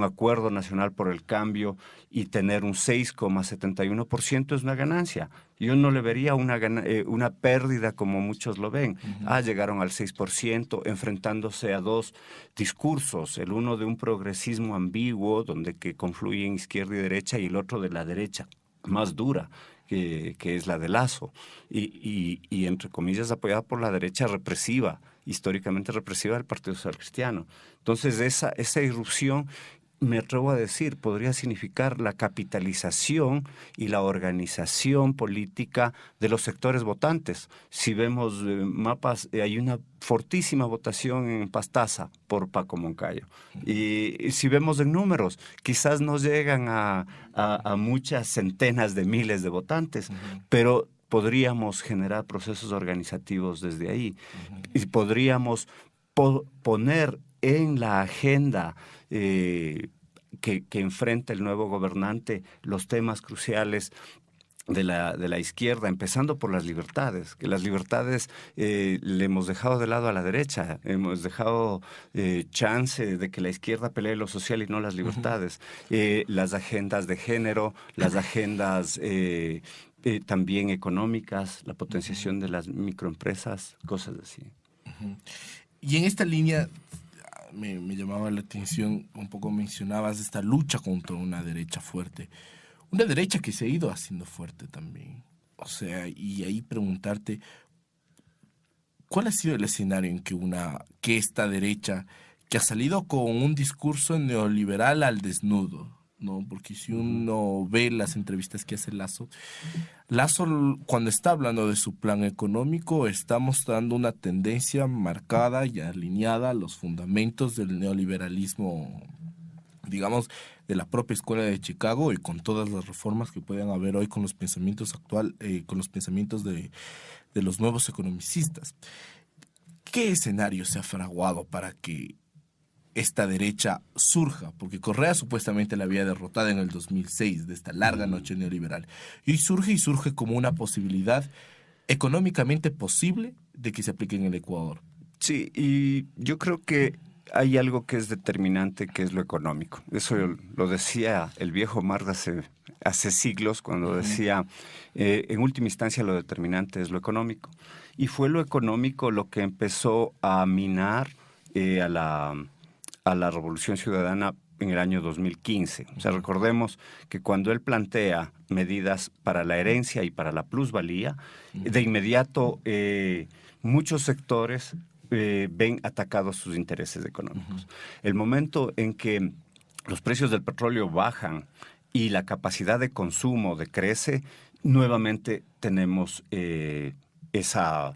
acuerdo nacional por el cambio y tener un 6,71% es una ganancia. Yo no le vería una pérdida como muchos lo ven. Llegaron al 6% enfrentándose a dos discursos, el uno de un progresismo ambiguo donde que confluyen izquierda y derecha y el otro de la derecha más dura, que es la de Lasso, y entre comillas apoyada por la derecha represiva, históricamente represiva del Partido Social Cristiano. Entonces esa irrupción, me atrevo a decir, podría significar la capitalización y la organización política de los sectores votantes. Si vemos mapas, hay una fortísima votación en Pastaza por Paco Moncayo. Y si vemos en números, quizás no llegan a muchas centenas de miles de votantes, pero podríamos generar procesos organizativos desde ahí. Y podríamos poner en la agenda que enfrenta el nuevo gobernante los temas cruciales de la izquierda, empezando por las libertades, que las libertades le hemos dejado de lado a la derecha, hemos dejado chance de que la izquierda pelee lo social y no las libertades. Las agendas de género, las agendas también económicas, la potenciación de las microempresas, cosas así. Y en esta línea me llamaba la atención, un poco mencionabas esta lucha contra una derecha fuerte. Una derecha que se ha ido haciendo fuerte también. O sea, y ahí preguntarte, ¿cuál ha sido el escenario en que esta derecha, que ha salido con un discurso neoliberal al desnudo, ¿no? Porque si uno ve las entrevistas que hace Lasso, cuando está hablando de su plan económico, está mostrando una tendencia marcada y alineada a los fundamentos del neoliberalismo, digamos, de la propia escuela de Chicago, y con todas las reformas que puedan haber hoy con los pensamientos con los pensamientos de los nuevos economicistas. ¿Qué escenario se ha fraguado para que esta derecha surja? Porque Correa supuestamente la había derrotado en el 2006, de esta larga noche neoliberal. Y hoy surge como una posibilidad económicamente posible de que se aplique en el Ecuador. Sí, y yo creo que hay algo que es determinante, que es lo económico. Eso lo decía el viejo Marx hace siglos, cuando decía, en última instancia lo determinante es lo económico. Y fue lo económico lo que empezó a minar a la Revolución Ciudadana en el año 2015. O sea, recordemos que cuando él plantea medidas para la herencia y para la plusvalía, de inmediato muchos sectores ven atacados sus intereses económicos. El momento en que los precios del petróleo bajan y la capacidad de consumo decrece, nuevamente tenemos esa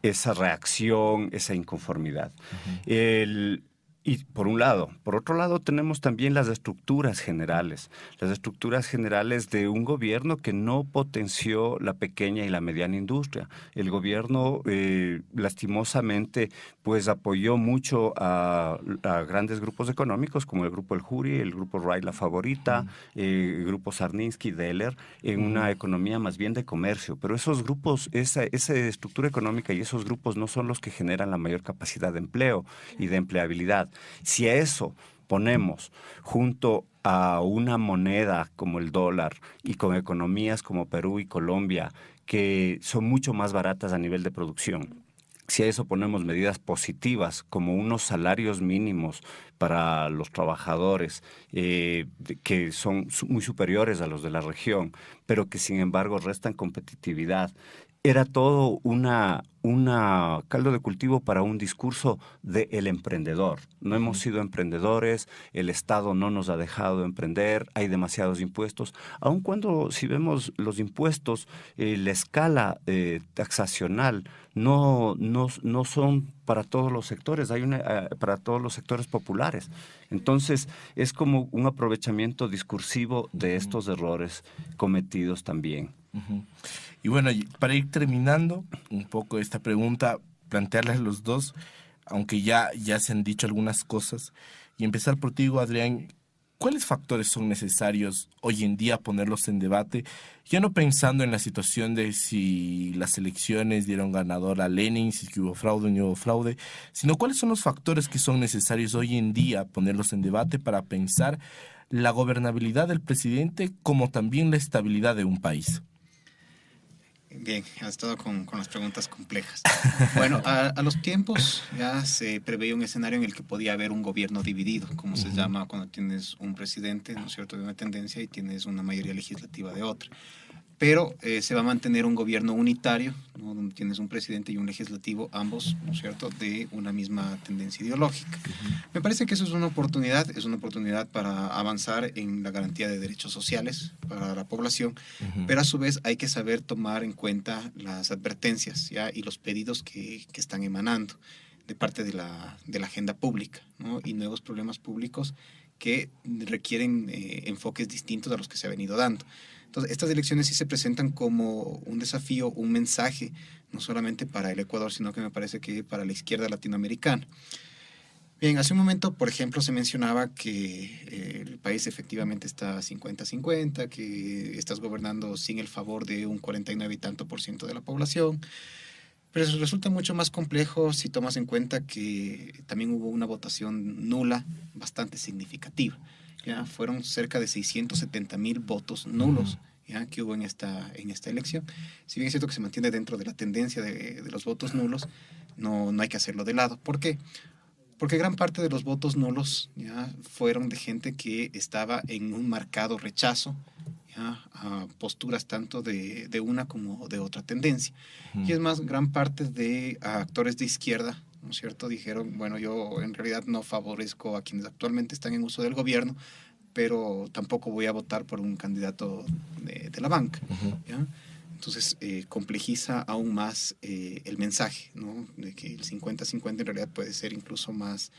reacción, esa inconformidad. Y por un lado. Por otro lado, tenemos también las estructuras generales de un gobierno que no potenció la pequeña y la mediana industria. El gobierno, lastimosamente, pues apoyó mucho a grandes grupos económicos, como el Grupo El Juri, el Grupo Ray La Favorita, el Grupo Sarninsky, Deller, en una economía más bien de comercio. Pero esos grupos, esa estructura económica y esos grupos no son los que generan la mayor capacidad de empleo y de empleabilidad. Si a eso ponemos junto a una moneda como el dólar y con economías como Perú y Colombia, que son mucho más baratas a nivel de producción, si a eso ponemos medidas positivas como unos salarios mínimos para los trabajadores que son muy superiores a los de la región, pero que sin embargo restan competitividad, era todo una caldo de cultivo para un discurso del emprendedor. No hemos sido emprendedores, el Estado no nos ha dejado emprender, hay demasiados impuestos. Aun cuando, si vemos los impuestos, la escala taxacional no son para todos los sectores, hay para todos los sectores populares. Entonces, es como un aprovechamiento discursivo de estos errores cometidos también. Y bueno, para ir terminando un poco esta pregunta, plantearles a los dos, aunque ya se han dicho algunas cosas, y empezar por ti, Adrián, ¿cuáles factores son necesarios hoy en día ponerlos en debate? Ya no pensando en la situación de si las elecciones dieron ganador a Lenin, si hubo fraude o no hubo fraude, sino cuáles son los factores que son necesarios hoy en día ponerlos en debate para pensar la gobernabilidad del presidente como también la estabilidad de un país. Bien, has estado con las preguntas complejas. Bueno, a los tiempos ya se preveía un escenario en el que podía haber un gobierno dividido, como se llama cuando tienes un presidente, ¿no es cierto?, de una tendencia y tienes una mayoría legislativa de otra. Pero se va a mantener un gobierno unitario, ¿no?, donde tienes un presidente y un legislativo, ambos, ¿no es cierto?, de una misma tendencia ideológica. Me parece que eso es una oportunidad para avanzar en la garantía de derechos sociales para la población, pero a su vez hay que saber tomar en cuenta las advertencias, ¿ya?, y los pedidos que están emanando de parte de la agenda pública, ¿no?, y nuevos problemas públicos que requieren enfoques distintos a los que se ha venido dando. Entonces, estas elecciones sí se presentan como un desafío, un mensaje, no solamente para el Ecuador, sino que me parece que para la izquierda latinoamericana. Bien, hace un momento, por ejemplo, se mencionaba que el país efectivamente está 50-50, que estás gobernando sin el favor de un 49 y tanto % de la población. Pero eso resulta mucho más complejo si tomas en cuenta que también hubo una votación nula bastante significativa. ¿Ya? Fueron cerca de 670,000 votos nulos, ¿ya?, que hubo en esta elección. Si bien es cierto que se mantiene dentro de la tendencia de los votos nulos, no hay que hacerlo de lado. ¿Por qué? Porque gran parte de los votos nulos, ¿ya?, fueron de gente que estaba en un marcado rechazo, ¿ya?, a posturas tanto de una como de otra tendencia. Y es más, gran parte de actores de izquierda, ¿no es cierto?, dijeron, bueno, yo en realidad no favorezco a quienes actualmente están en uso del gobierno, pero tampoco voy a votar por un candidato de la banca, ¿ya? Entonces, complejiza aún más el mensaje, ¿no?, de que el 50-50 en realidad puede ser incluso más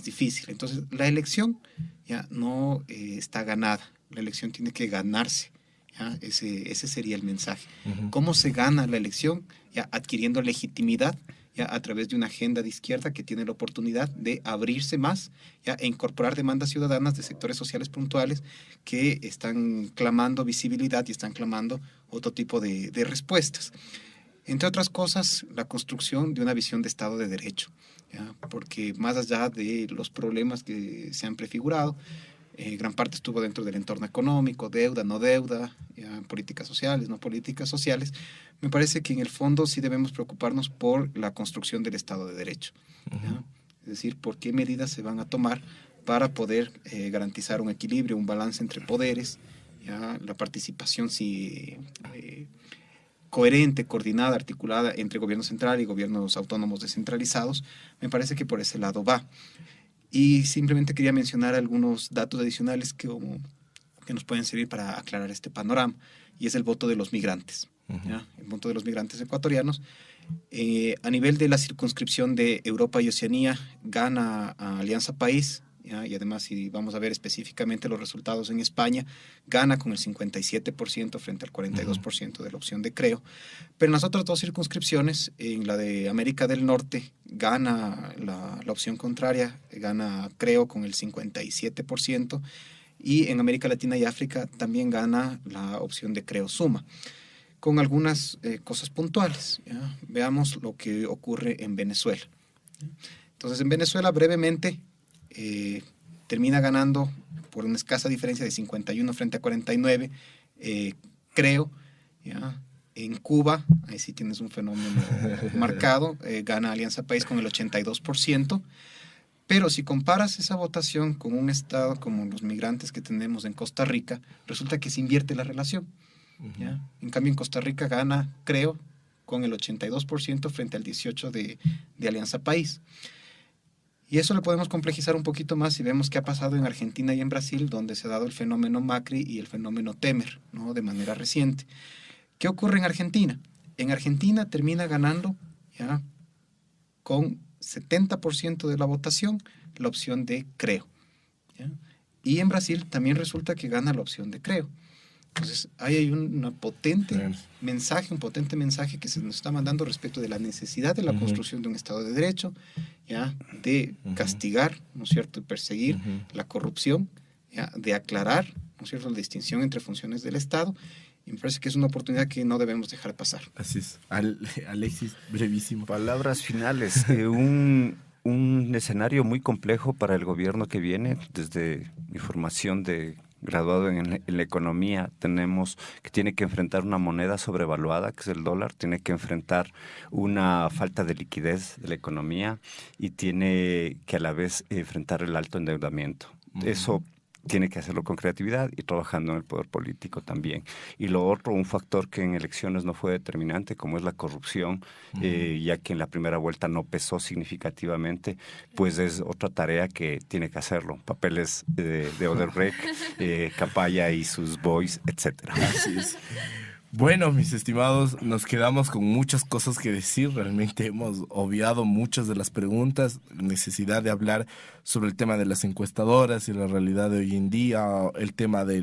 difícil. Entonces, la elección ya no está ganada. La elección tiene que ganarse, ¿ya? Ese sería el mensaje. ¿Cómo se gana la elección? Ya adquiriendo legitimidad, ya a través de una agenda de izquierda que tiene la oportunidad de abrirse más, ya, e incorporar demandas ciudadanas de sectores sociales puntuales que están clamando visibilidad y están clamando otro tipo de respuestas. Entre otras cosas, la construcción de una visión de Estado de Derecho, ¿ya? Porque más allá de los problemas que se han prefigurado, gran parte estuvo dentro del entorno económico, deuda, no deuda, ya, políticas sociales, no políticas sociales. Me parece que en el fondo sí debemos preocuparnos por la construcción del Estado de Derecho, ¿ya? Es decir, por qué medidas se van a tomar para poder garantizar un equilibrio, un balance entre poderes, ya, la participación coherente, coordinada, articulada entre gobierno central y gobiernos autónomos descentralizados. Me parece que por ese lado va. Y simplemente quería mencionar algunos datos adicionales que nos pueden servir para aclarar este panorama, y es el voto de los migrantes, ¿ya? El voto de los migrantes ecuatorianos. A nivel de la circunscripción de Europa y Oceanía, gana a Alianza País, ¿ya? Y además, si vamos a ver específicamente los resultados en España, gana con el 57% frente al 42% de la opción de Creo. Pero en las otras dos circunscripciones, en la de América del Norte, gana la opción contraria, gana Creo con el 57%, y en América Latina y África también gana la opción de Creo Suma, con algunas cosas puntuales, ¿ya? Veamos lo que ocurre en Venezuela. Entonces, en Venezuela, brevemente, termina ganando por una escasa diferencia de 51 frente a 49, Creo, ¿ya? En Cuba, ahí sí tienes un fenómeno marcado, gana Alianza País con el 82%, pero si comparas esa votación con un estado como los migrantes que tenemos en Costa Rica, resulta que se invierte la relación, ¿ya? En cambio, en Costa Rica gana Creo con el 82% frente al 18% de Alianza País. Y eso lo podemos complejizar un poquito más si vemos qué ha pasado en Argentina y en Brasil, donde se ha dado el fenómeno Macri y el fenómeno Temer, ¿no?, de manera reciente. ¿Qué ocurre en Argentina? En Argentina termina ganando, ¿ya?, con 70% de la votación la opción de Creo, ¿ya? Y en Brasil también resulta que gana la opción de Creo. Entonces, ahí hay un potente mensaje que se nos está mandando respecto de la necesidad de la construcción de un Estado de Derecho, ¿ya? De castigar, ¿no es cierto?, y perseguir la corrupción, ¿ya? De aclarar, ¿no es cierto?, la distinción entre funciones del Estado. Y me parece que es una oportunidad que no debemos dejar pasar. Así es. Alexis, brevísimo. Palabras finales. Un escenario muy complejo para el gobierno que viene. Desde mi formación de graduado en la economía, tenemos que tiene que enfrentar una moneda sobrevaluada, que es el dólar, tiene que enfrentar una falta de liquidez de la economía y tiene que a la vez enfrentar el alto endeudamiento. Eso tiene que hacerlo con creatividad y trabajando en el poder político también. Y lo otro, un factor que en elecciones no fue determinante, como es la corrupción, ya que en la primera vuelta no pesó significativamente, pues es otra tarea que tiene que hacerlo. Papeles de Odebrecht, Capaya y sus boys, etcétera. Así es. Bueno, mis estimados, nos quedamos con muchas cosas que decir. Realmente hemos obviado muchas de las preguntas, necesidad de hablar sobre el tema de las encuestadoras y la realidad de hoy en día, el tema de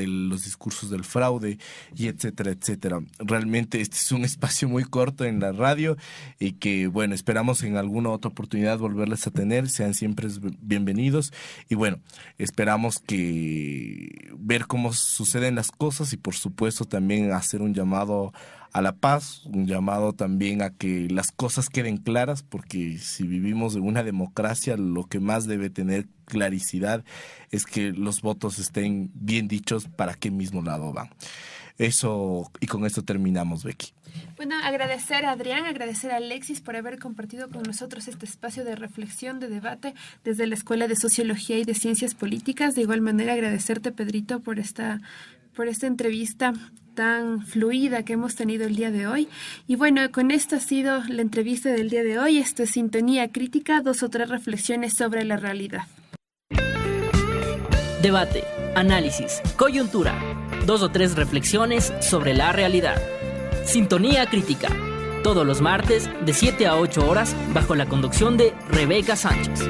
los discursos del fraude y etcétera, etcétera. Realmente este es un espacio muy corto en la radio y que, bueno, esperamos en alguna otra oportunidad volverles a tener. Sean siempre bienvenidos y, bueno, esperamos que ver cómo suceden las cosas y, por supuesto, también hacer un llamado a la paz, un llamado también a que las cosas queden claras, porque si vivimos en una democracia, lo que más debe tener claridad es que los votos estén bien dichos para qué mismo lado van. Eso, y con esto terminamos, Becky. Bueno, agradecer a Adrián, agradecer a Alexis por haber compartido con nosotros este espacio de reflexión, de debate desde la Escuela de Sociología y de Ciencias Políticas. De igual manera, agradecerte, Pedrito, por esta entrevista tan fluida que hemos tenido el día de hoy. Y bueno, con esto ha sido la entrevista del día de hoy. Esto es Sintonía Crítica, 2 o 3 reflexiones sobre la realidad. Debate, análisis, coyuntura, 2 o 3 reflexiones sobre la realidad. Sintonía Crítica, todos los martes de 7 a 8 horas bajo la conducción de Rebeca Sánchez.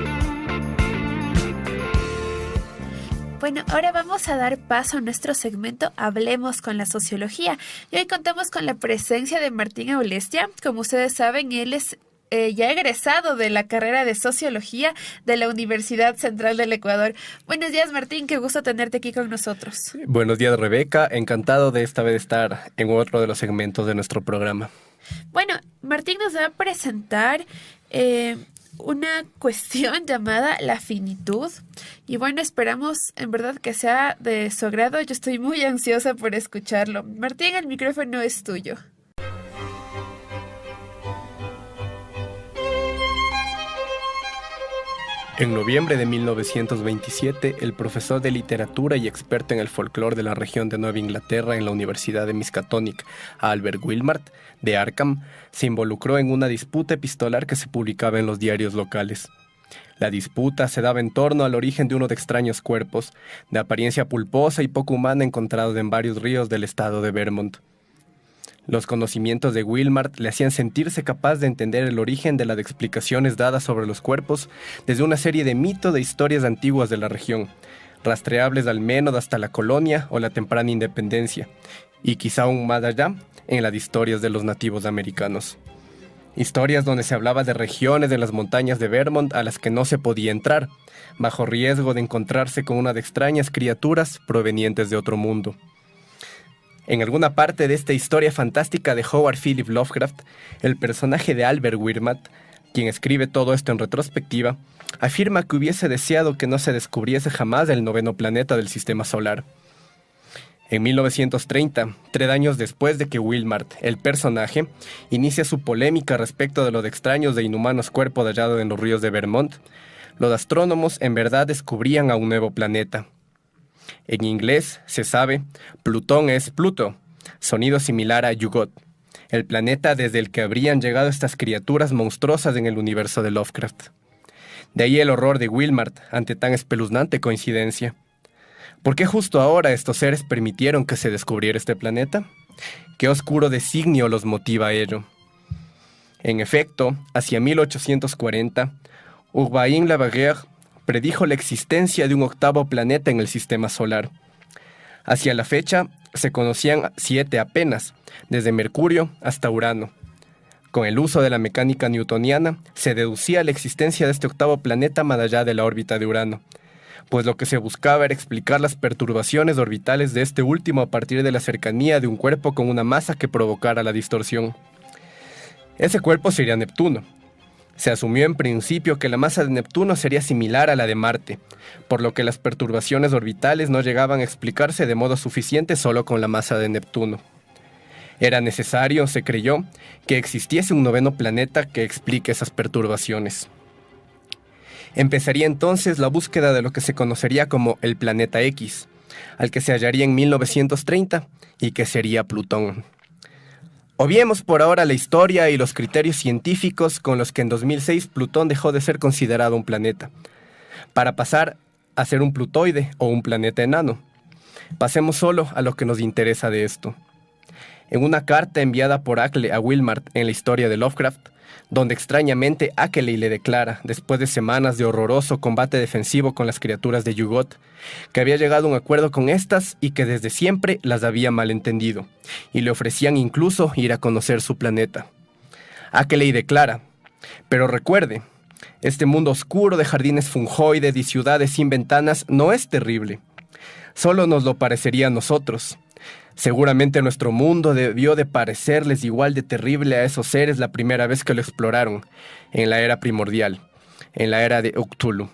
Bueno, ahora vamos a dar paso a nuestro segmento Hablemos con la Sociología. Y hoy contamos con la presencia de Martín Aulestia. Como ustedes saben, él es ya egresado de la carrera de Sociología de la Universidad Central del Ecuador. Buenos días, Martín, qué gusto tenerte aquí con nosotros. Buenos días, Rebeca. Encantado de esta vez estar en otro de los segmentos de nuestro programa. Bueno, Martín nos va a presentar una cuestión llamada la finitud. Y bueno, esperamos en verdad que sea de su agrado. Yo estoy muy ansiosa por escucharlo. Martín, el micrófono es tuyo. En noviembre de 1927, el profesor de literatura y experto en el folclore de la región de Nueva Inglaterra en la Universidad de Miskatonic, Albert Wilmart, de Arkham, se involucró en una disputa epistolar que se publicaba en los diarios locales. La disputa se daba en torno al origen de uno de extraños cuerpos, de apariencia pulposa y poco humana encontrados en varios ríos del estado de Vermont. Los conocimientos de Wilmart le hacían sentirse capaz de entender el origen de las explicaciones dadas sobre los cuerpos desde una serie de mitos de historias antiguas de la región, rastreables al menos hasta la colonia o la temprana independencia, y quizá aún más allá, en las historias de los nativos americanos. Historias donde se hablaba de regiones de las montañas de Vermont a las que no se podía entrar, bajo riesgo de encontrarse con una de extrañas criaturas provenientes de otro mundo. En alguna parte de esta historia fantástica de Howard Philip Lovecraft, el personaje de Albert Wilmart, quien escribe todo esto en retrospectiva, afirma que hubiese deseado que no se descubriese jamás el 9º planeta del sistema solar. En 1930, 3 años después de que Wilmart, el personaje, inicia su polémica respecto de los extraños e inhumanos cuerpos hallados en los ríos de Vermont, los astrónomos en verdad descubrían a un nuevo planeta. En inglés, se sabe, Plutón es Pluto, sonido similar a Yugot, el planeta desde el que habrían llegado estas criaturas monstruosas en el universo de Lovecraft. De ahí el horror de Wilmart ante tan espeluznante coincidencia. ¿Por qué justo ahora estos seres permitieron que se descubriera este planeta? ¿Qué oscuro designio los motiva a ello? En efecto, hacia 1840, Urbain Le Verrier predijo la existencia de un 8º planeta en el sistema solar. Hacia la fecha, se conocían 7 apenas, desde Mercurio hasta Urano. Con el uso de la mecánica newtoniana, se deducía la existencia de este 8º planeta más allá de la órbita de Urano, pues lo que se buscaba era explicar las perturbaciones orbitales de este último a partir de la cercanía de un cuerpo con una masa que provocara la distorsión. Ese cuerpo sería Neptuno. Se asumió en principio que la masa de Neptuno sería similar a la de Marte, por lo que las perturbaciones orbitales no llegaban a explicarse de modo suficiente solo con la masa de Neptuno. Era necesario, se creyó, que existiese un 9º planeta que explique esas perturbaciones. Empezaría entonces la búsqueda de lo que se conocería como el planeta X, al que se hallaría en 1930 y que sería Plutón. Obviemos por ahora la historia y los criterios científicos con los que en 2006 Plutón dejó de ser considerado un planeta, para pasar a ser un plutoide o un planeta enano. Pasemos solo a lo que nos interesa de esto. En una carta enviada por Ackley a Wilmart en la historia de Lovecraft, donde extrañamente Ackley le declara, después de semanas de horroroso combate defensivo con las criaturas de Yugot, que había llegado a un acuerdo con estas y que desde siempre las había malentendido, y le ofrecían incluso ir a conocer su planeta. Ackley declara: pero recuerde, este mundo oscuro de jardines fungoides y ciudades sin ventanas no es terrible. Solo nos lo parecería a nosotros. Seguramente nuestro mundo debió de parecerles igual de terrible a esos seres la primera vez que lo exploraron, en la era primordial, en la era de Cthulhu.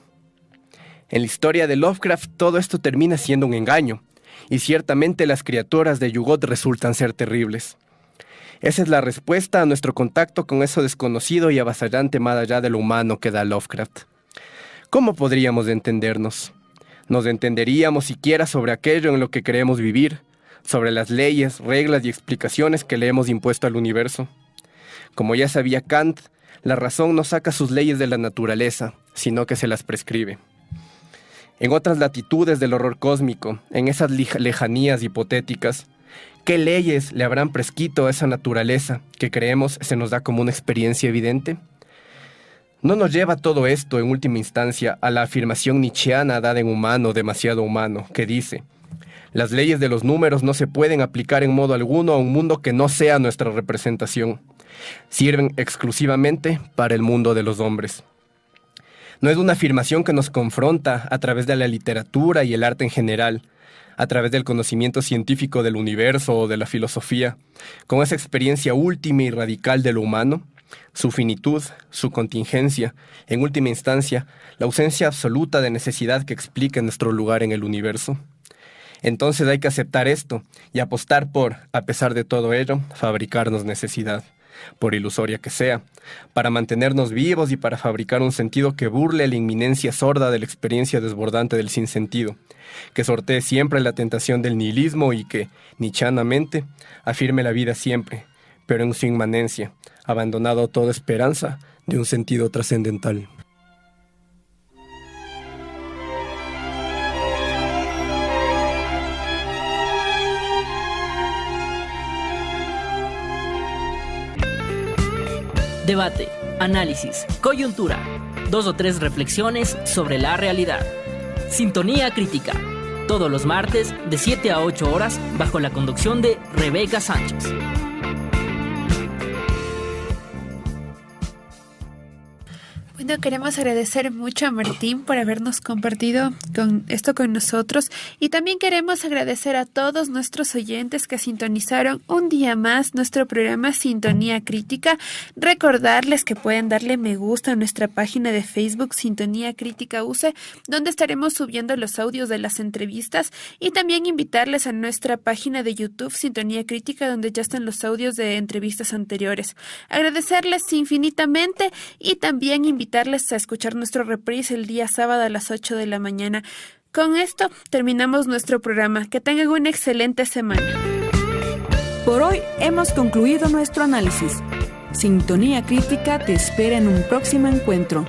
En la historia de Lovecraft todo esto termina siendo un engaño, y ciertamente las criaturas de Yugot resultan ser terribles. Esa es la respuesta a nuestro contacto con eso desconocido y avasallante más allá de lo humano que da Lovecraft. ¿Cómo podríamos entendernos? ¿Nos entenderíamos siquiera sobre aquello en lo que queremos vivir? Sobre las leyes, reglas y explicaciones que le hemos impuesto al universo. Como ya sabía Kant, la razón no saca sus leyes de la naturaleza, sino que se las prescribe. En otras latitudes del horror cósmico, en esas lejanías hipotéticas, ¿qué leyes le habrán prescrito a esa naturaleza que creemos se nos da como una experiencia evidente? ¿No nos lleva todo esto, en última instancia, a la afirmación nietzscheana dada en Humano, demasiado humano, que dice: las leyes de los números no se pueden aplicar en modo alguno a un mundo que no sea nuestra representación. Sirven exclusivamente para el mundo de los hombres. No es una afirmación que nos confronta a través de la literatura y el arte en general, a través del conocimiento científico del universo o de la filosofía, con esa experiencia última y radical de lo humano, su finitud, su contingencia, en última instancia, la ausencia absoluta de necesidad que explique nuestro lugar en el universo. Entonces hay que aceptar esto y apostar por, a pesar de todo ello, fabricarnos necesidad, por ilusoria que sea, para mantenernos vivos y para fabricar un sentido que burle la inminencia sorda de la experiencia desbordante del sinsentido, que sortee siempre la tentación del nihilismo y que, nietzscheanamente, afirme la vida siempre, pero en su inmanencia, abandonado toda esperanza de un sentido trascendental. Debate, análisis, coyuntura, 2 o 3 reflexiones sobre la realidad. Sintonía crítica, todos los martes de 7 a 8 horas bajo la conducción de Rebeca Sánchez. Bueno, queremos agradecer mucho a Martín por habernos compartido esto con nosotros y también queremos agradecer a todos nuestros oyentes que sintonizaron un día más nuestro programa Sintonía Crítica. Recordarles que pueden darle me gusta a nuestra página de Facebook Sintonía Crítica UCE, donde estaremos subiendo los audios de las entrevistas, y también invitarles a nuestra página de YouTube Sintonía Crítica, donde ya están los audios de entrevistas anteriores. Agradecerles infinitamente y también invitarles a escuchar nuestro reprise el día sábado a las 8 de la mañana. Con esto terminamos nuestro programa. Que tengan una excelente semana. Por hoy hemos concluido nuestro análisis. Sintonía Crítica te espera en un próximo encuentro.